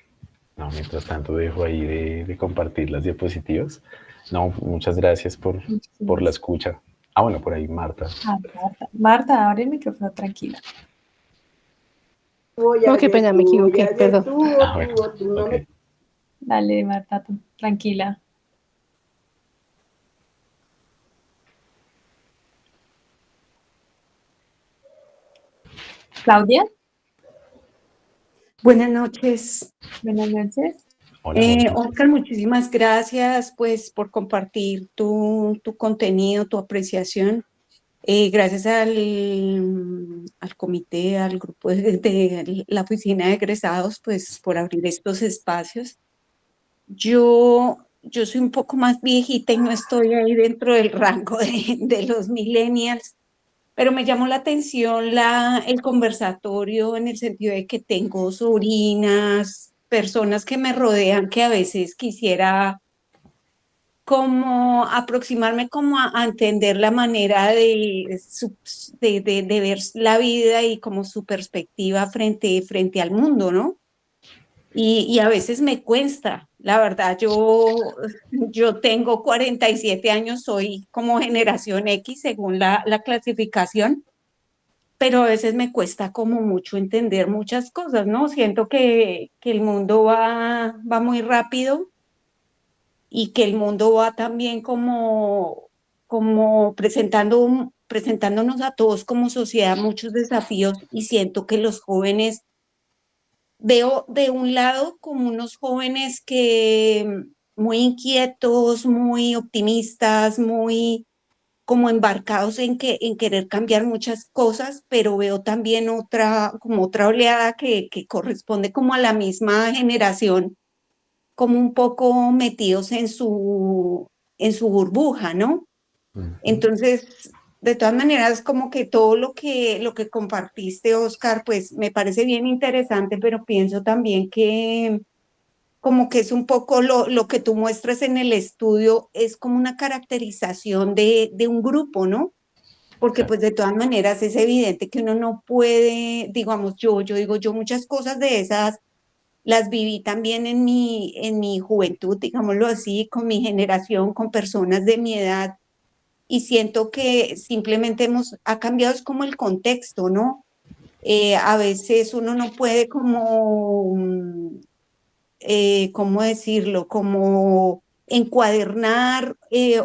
No, mientras tanto dejo ahí de compartir las diapositivas. No, muchas gracias por la Muchísimas. escucha. Ah, bueno, por ahí Marta. Marta. Marta, abre el micrófono, tranquila. No, qué pena, me equivoqué, perdón. Ah, bueno, ok. Dale, Marta, tranquila. Claudia, Buenas noches. buenas noches. Hola, buenas noches. Oscar, muchísimas gracias pues por compartir tu contenido, tu apreciación. Gracias al comité, al grupo de la oficina de egresados, pues por abrir estos espacios. Yo soy un poco más viejita y no estoy ahí dentro del rango de los millennials, pero me llamó la atención el conversatorio en el sentido de que tengo sobrinas, personas que me rodean que a veces quisiera como aproximarme como a entender la manera de ver la vida y como su perspectiva frente al mundo, ¿no? Y a veces me cuesta, la verdad, yo tengo 47 años, soy como generación X según la clasificación, pero a veces me cuesta como mucho entender muchas cosas, ¿no? Siento que el mundo va muy rápido y que el mundo va también como presentándonos a todos como sociedad muchos desafíos y siento que los jóvenes, veo de un lado como unos jóvenes que muy inquietos, muy optimistas, muy como embarcados en querer cambiar muchas cosas, pero veo también como otra oleada que corresponde como a la misma generación, como un poco metidos en su burbuja, ¿no? Ujú. Entonces, de todas maneras, como que todo lo que compartiste, Oscar, pues me parece bien interesante, pero pienso también que como que es un poco lo que tú muestras en el estudio, es como una caracterización de un grupo, ¿no? Porque Claro. pues de todas maneras es evidente que uno no puede, digamos, yo digo, yo muchas cosas de esas las viví también en mi juventud, digámoslo así, con mi generación, con personas de mi edad, y siento que simplemente ha cambiado es como el contexto, ¿no? A veces uno no puede como, ¿cómo decirlo? Como encuadernar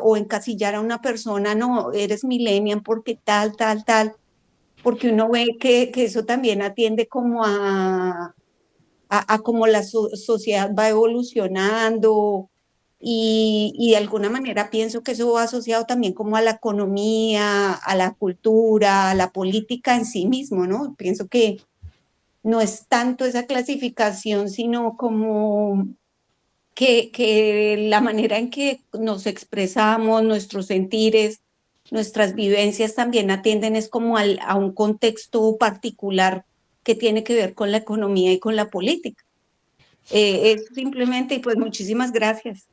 o encasillar a una persona, no, eres millennial porque tal, tal, tal, porque uno ve que eso también atiende como a cómo la sociedad va evolucionando y de alguna manera pienso que eso va asociado también como a la economía, a la cultura, a la política en sí mismo, ¿no? Pienso que no es tanto esa clasificación, sino como que la manera en que nos expresamos, nuestros sentires, nuestras vivencias también atienden es como a un contexto particular que tiene que ver con la economía y con la política. Es simplemente, y pues muchísimas gracias.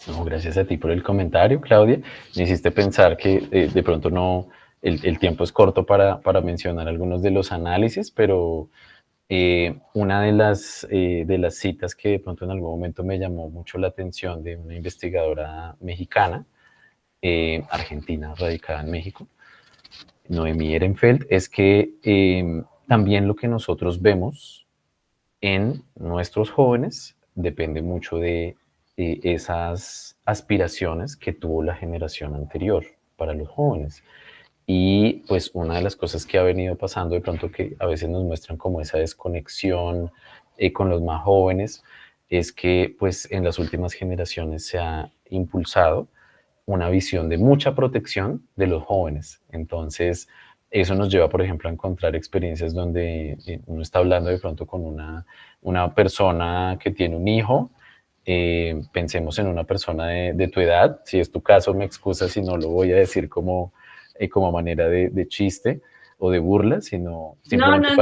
No, gracias a ti por el comentario, Claudia. Me hiciste pensar que de pronto no, el tiempo es corto para mencionar algunos de los análisis, pero una de las citas que de pronto en algún momento me llamó mucho la atención de una investigadora mexicana, argentina, radicada en México, Noemí Ehrenfeld, es que también lo que nosotros vemos en nuestros jóvenes depende mucho de esas aspiraciones que tuvo la generación anterior para los jóvenes. Y pues una de las cosas que ha venido pasando de pronto que a veces nos muestran como esa desconexión con los más jóvenes es que pues en las últimas generaciones se ha impulsado una visión de mucha protección de los jóvenes. Entonces, eso nos lleva, por ejemplo, a encontrar experiencias donde uno está hablando de pronto con una persona que tiene un hijo. Pensemos en una persona de tu edad. Si es tu caso, me excusas si no lo voy a decir como manera de chiste o de burla, sino simplemente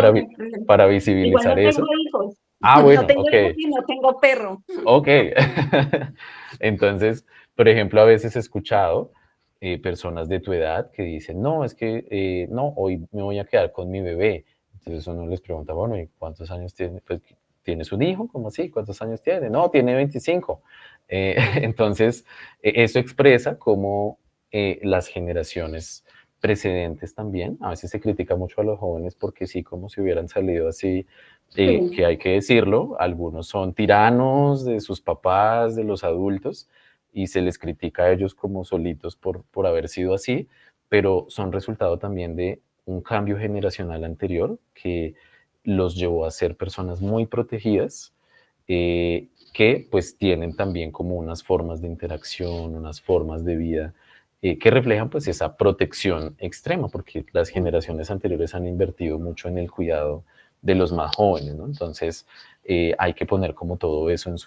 para Igual visibilizar no tengo eso. hijos. Ah, No bueno, tengo ok. hijos y no tengo perro. Ok. Entonces, por ejemplo, a veces he escuchado personas de tu edad que dicen, no, es que no, hoy me voy a quedar con mi bebé. Entonces uno les pregunta, bueno, ¿y cuántos años tiene? Pues, ¿tienes un hijo? ¿Cómo así? ¿Cuántos años tiene? No, tiene 25. Entonces, eso expresa cómo las generaciones precedentes también, a veces se critica mucho a los jóvenes porque sí, como si hubieran salido así Sí. que hay que decirlo, algunos son tiranos de sus papás, de los adultos, y se les critica a ellos como solitos por haber sido así, pero son resultado también de un cambio generacional anterior que los llevó a ser personas muy protegidas, que pues tienen también como unas formas de interacción, unas formas de vida que reflejan pues esa protección extrema, porque las generaciones anteriores han invertido mucho en el cuidado de los más jóvenes, ¿no? Entonces hay que poner como todo eso en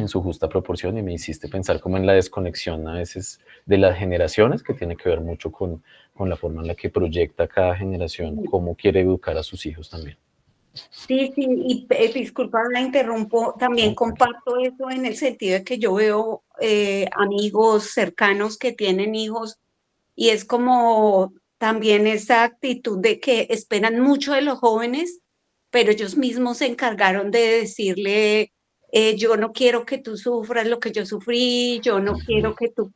su justa proporción y me hiciste pensar como en la desconexión a veces de las generaciones, que tiene que ver mucho con la forma en la que proyecta cada generación, cómo quiere educar a sus hijos también. Sí, sí, y disculpa, la interrumpo, también No, tranquilo. comparto eso en el sentido de que yo veo amigos cercanos que tienen hijos y es como también esa actitud de que esperan mucho de los jóvenes, pero ellos mismos se encargaron de decirle, yo no quiero que tú sufras lo que yo sufrí, yo no quiero que tú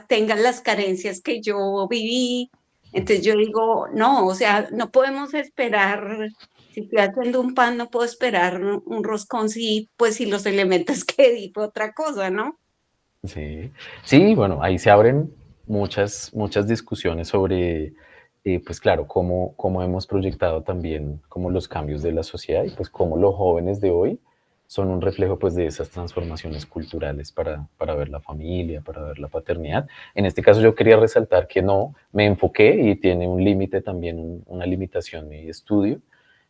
tengas las carencias que yo viví. Entonces yo digo, no, o sea, no podemos esperar, si estoy haciendo un pan, no puedo esperar un roscón si, pues si los elementos que di fue otra cosa, ¿no? Sí, sí, bueno, ahí se abren muchas discusiones sobre, pues claro, cómo hemos proyectado también como los cambios de la sociedad y pues cómo los jóvenes de hoy son un reflejo pues de esas transformaciones culturales para ver la familia, para ver la paternidad. En este caso yo quería resaltar que no, me enfoqué y tiene un límite también, una limitación mi estudio,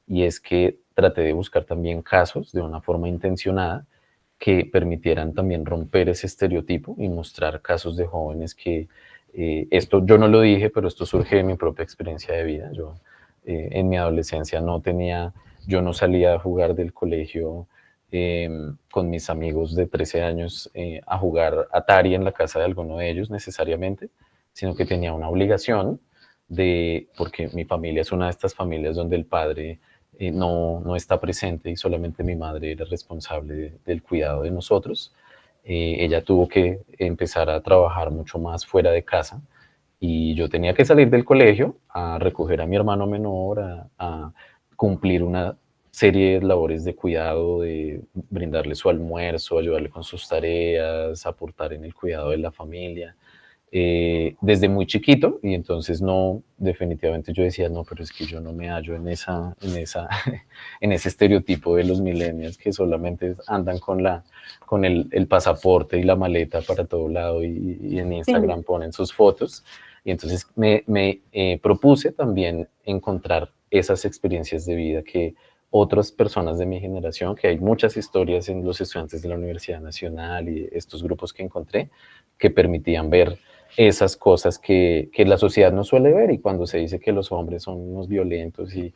y es que traté de buscar también casos de una forma intencionada que permitieran también romper ese estereotipo y mostrar casos de jóvenes que, esto yo no lo dije, pero esto surge de mi propia experiencia de vida. Yo en mi adolescencia yo no salía a jugar del colegio con mis amigos de 13 años a jugar Atari en la casa de alguno de ellos necesariamente, sino que tenía una obligación porque mi familia es una de estas familias donde el padre no está presente y solamente mi madre era responsable del cuidado de nosotros. Ella tuvo que empezar a trabajar mucho más fuera de casa y yo tenía que salir del colegio a recoger a mi hermano menor, a cumplir una serie de labores de cuidado, de brindarle su almuerzo, ayudarle con sus tareas, aportar en el cuidado de la familia, desde muy chiquito, y entonces no, definitivamente yo decía, no, pero es que yo no me hallo en ese estereotipo de los millennials que solamente andan con el pasaporte y la maleta para todo lado y en Instagram ponen sus fotos. Y entonces me propuse también encontrar esas experiencias de vida que otras personas de mi generación, que hay muchas historias en los estudiantes de la Universidad Nacional y estos grupos que encontré, que permitían ver esas cosas que la sociedad no suele ver, y cuando se dice que los hombres son unos violentos, y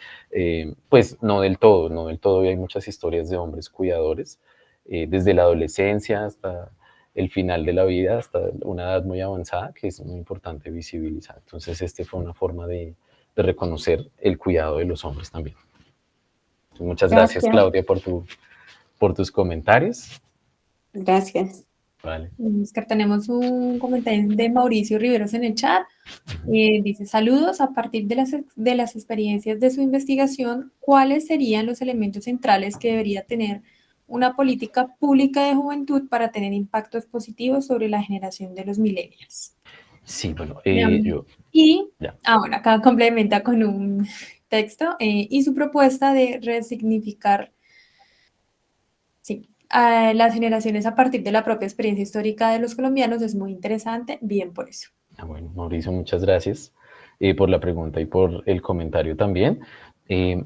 pues no del todo, y hay muchas historias de hombres cuidadores, desde la adolescencia hasta el final de la vida, hasta una edad muy avanzada, que es muy importante visibilizar. Entonces, fue una forma de reconocer el cuidado de los hombres también. Entonces, muchas gracias, Claudia, por tus comentarios. Gracias. Vale. Oscar, tenemos un comentario de Mauricio Riveros en el chat. Dice, saludos, a partir de las experiencias de su investigación, ¿cuáles serían los elementos centrales que debería tener una política pública de juventud para tener impactos positivos sobre la generación de los millennials? Sí, bueno, bueno, acá complementa con un texto y su propuesta de resignificar a las generaciones a partir de la propia experiencia histórica de los colombianos es muy interesante, bien por eso. Bueno, Mauricio, muchas gracias por la pregunta y por el comentario también.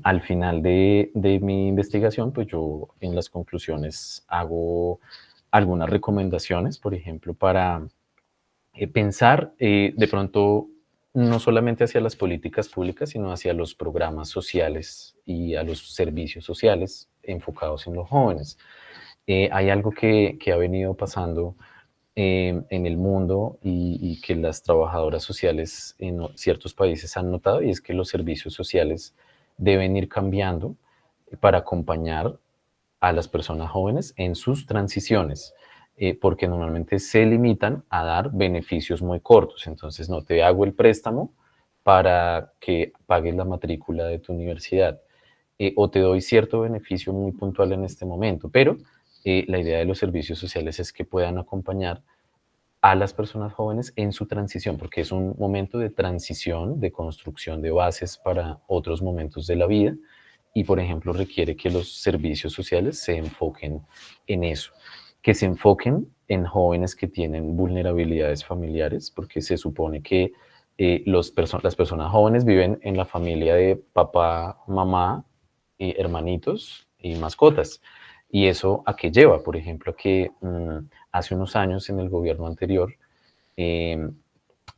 Al final de mi investigación, pues yo en las conclusiones hago algunas recomendaciones, por ejemplo, para pensar de pronto no solamente hacia las políticas públicas, sino hacia los programas sociales y a los servicios sociales enfocados en los jóvenes. Hay algo que ha venido pasando en el mundo y que las trabajadoras sociales en ciertos países han notado, y es que los servicios sociales deben ir cambiando para acompañar a las personas jóvenes en sus transiciones, porque normalmente se limitan a dar beneficios muy cortos. Entonces, no te hago el préstamo para que pagues la matrícula de tu universidad, o te doy cierto beneficio muy puntual en este momento, pero la idea de los servicios sociales es que puedan acompañar a las personas jóvenes en su transición, porque es un momento de transición, de construcción de bases para otros momentos de la vida, y por ejemplo requiere que los servicios sociales se enfoquen en eso, que se enfoquen en jóvenes que tienen vulnerabilidades familiares, porque se supone que las personas jóvenes viven en la familia de papá, mamá, hermanitos y mascotas. ¿Y eso a qué lleva? Por ejemplo, que hace unos años en el gobierno anterior,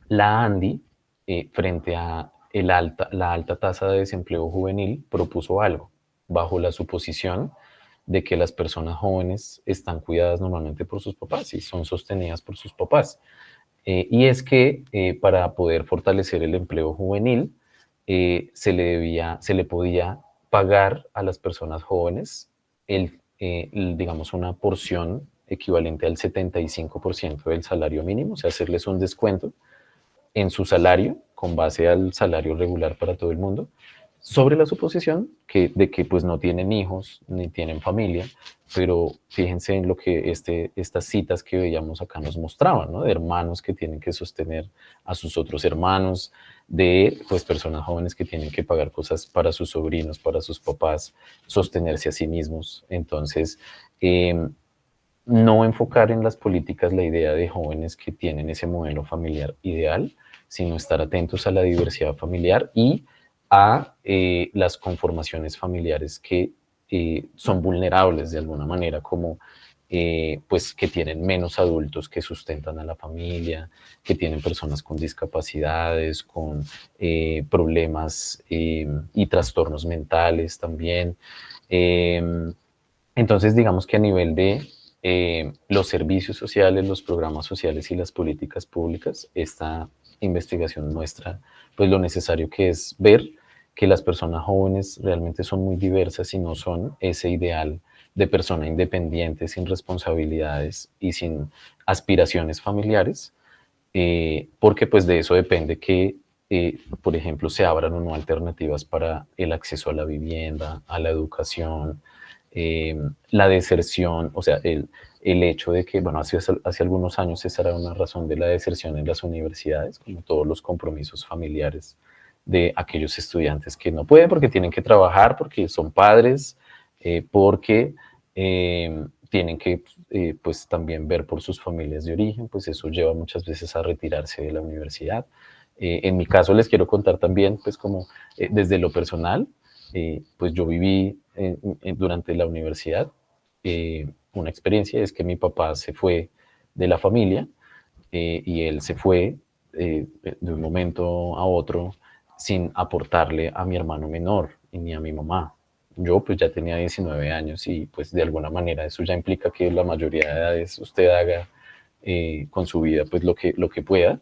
la ANDI, frente a la alta tasa de desempleo juvenil, propuso algo, bajo la suposición de que las personas jóvenes están cuidadas normalmente por sus papás y son sostenidas por sus papás. Y es que para poder fortalecer el empleo juvenil, se le podía pagar a las personas jóvenes digamos, una porción equivalente al 75% del salario mínimo, o sea, hacerles un descuento en su salario con base al salario regular para todo el mundo, sobre la suposición de que pues no tienen hijos ni tienen familia, pero fíjense en lo que estas citas que veíamos acá nos mostraban, ¿no? De hermanos que tienen que sostener a sus otros hermanos, de pues personas jóvenes que tienen que pagar cosas para sus sobrinos, para sus papás, sostenerse a sí mismos. Entonces, no enfocar en las políticas la idea de jóvenes que tienen ese modelo familiar ideal, sino estar atentos a la diversidad familiar y a las conformaciones familiares que son vulnerables de alguna manera, como pues que tienen menos adultos que sustentan a la familia, que tienen personas con discapacidades, con problemas y trastornos mentales también. Entonces, digamos que a nivel de los servicios sociales, los programas sociales y las políticas públicas, esta investigación muestra pues lo necesario que es ver que las personas jóvenes realmente son muy diversas y no son ese ideal de persona independiente, sin responsabilidades y sin aspiraciones familiares, porque pues de eso depende que por ejemplo, se abran o no alternativas para el acceso a la vivienda, a la educación, la deserción, o sea, el hecho de que, bueno, hace algunos años esa era una razón de la deserción en las universidades, como todos los compromisos familiares de aquellos estudiantes que no pueden porque tienen que trabajar, porque son padres, porque tienen que pues también ver por sus familias de origen, pues eso lleva muchas veces a retirarse de la universidad. En mi caso les quiero contar también, pues como desde lo personal, pues yo viví durante la universidad una experiencia, es que mi papá se fue de la familia y él se fue de un momento a otro sin aportarle a mi hermano menor y ni a mi mamá. Yo pues ya tenía 19 años y pues de alguna manera eso ya implica que la mayoría de edades usted haga con su vida pues lo que pueda,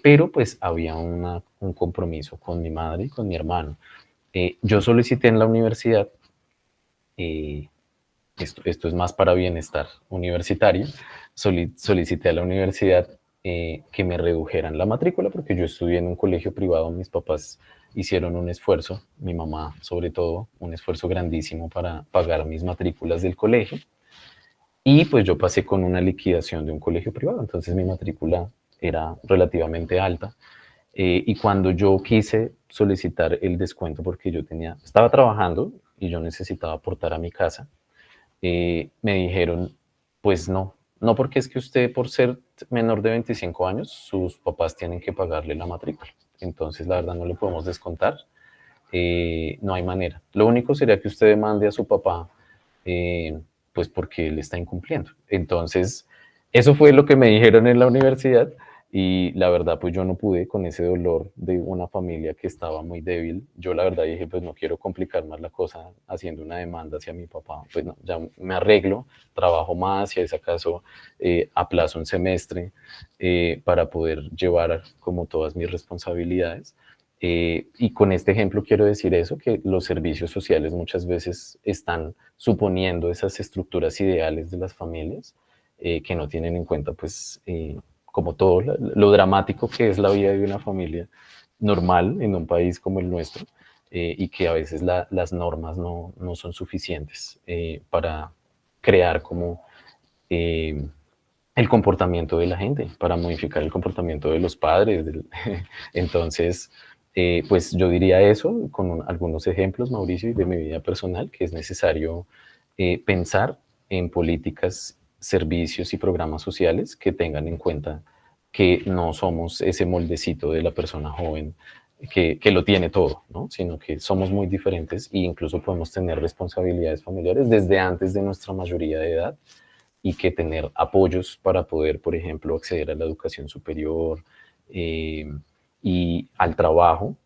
pero pues había un compromiso con mi madre y con mi hermano. Yo solicité en la universidad, eh, esto es más para bienestar universitario, solicité a la universidad que me redujeran la matrícula porque yo estudié en un colegio privado, mis papás hicieron un esfuerzo, mi mamá sobre todo, un esfuerzo grandísimo para pagar mis matrículas del colegio y pues yo pasé con una liquidación de un colegio privado, entonces mi matrícula era relativamente alta y cuando yo quise solicitar el descuento porque yo estaba trabajando y yo necesitaba aportar a mi casa, me dijeron, pues no porque es que usted por ser menor de 25 años, sus papás tienen que pagarle la matrícula. Entonces, la verdad, no le podemos descontar. No hay manera. Lo único sería que usted demande a su papá, pues porque él está incumpliendo. Entonces, eso fue lo que me dijeron en la universidad y la verdad, pues yo no pude con ese dolor de una familia que estaba muy débil. Yo la verdad dije, pues no quiero complicar más la cosa haciendo una demanda hacia mi papá. Pues no, ya me arreglo, trabajo más, si es acaso aplazo un semestre para poder llevar como todas mis responsabilidades. Y con este ejemplo quiero decir eso, que los servicios sociales muchas veces están suponiendo esas estructuras ideales de las familias que no tienen en cuenta, pues, como todo lo dramático que es la vida de una familia normal en un país como el nuestro y que a veces las normas no son suficientes para crear como el comportamiento de la gente, para modificar el comportamiento de los padres. Entonces, pues yo diría eso con algunos ejemplos, Mauricio, y de mi vida personal, que es necesario pensar en políticas, servicios y programas sociales que tengan en cuenta que no somos ese moldecito de la persona joven que lo tiene todo, ¿no? Sino que somos muy diferentes e incluso podemos tener responsabilidades familiares desde antes de nuestra mayoría de edad y que tener apoyos para poder, por ejemplo, acceder a la educación superior y al trabajo,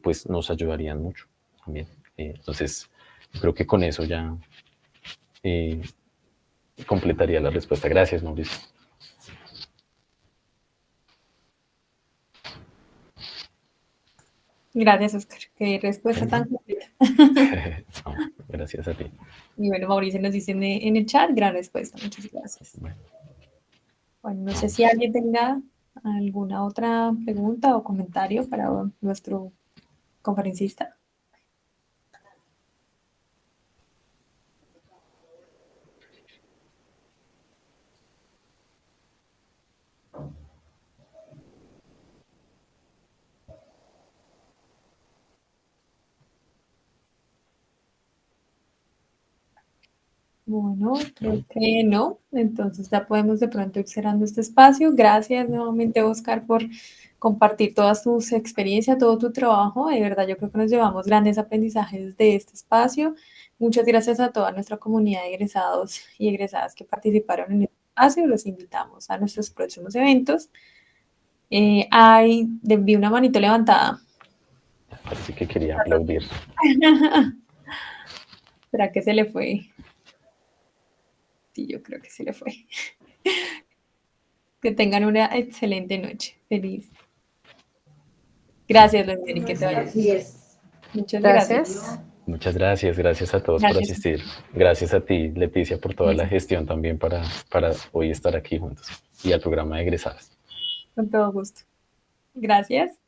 pues nos ayudarían mucho también. Entonces, creo que con eso ya completaría la respuesta. Gracias, Mauricio. Gracias, Oscar. Qué respuesta tan completa. No, gracias a ti. Y bueno, Mauricio nos dice en el chat, gran respuesta. Muchas gracias. Bueno, no sé si alguien tenga alguna otra pregunta o comentario para nuestro conferencista. Bueno, creo que no. Entonces ya podemos de pronto ir cerrando este espacio. Gracias nuevamente, Oscar, por compartir todas tus experiencias, todo tu trabajo. De verdad, yo creo que nos llevamos grandes aprendizajes de este espacio. Muchas gracias a toda nuestra comunidad de egresados y egresadas que participaron en este espacio. Los invitamos a nuestros próximos eventos. Vi una manito levantada. Parece que quería aplaudir. ¿Será que se le fue? Sí, yo creo que se le fue. Que tengan una excelente noche. Feliz. Gracias, Lorena, que te vayas. Así es. Muchas gracias. Muchas gracias, gracias a todos por asistir. Gracias a ti, Leticia, por toda la gestión también para hoy estar aquí juntos y al programa de egresadas. Con todo gusto. Gracias.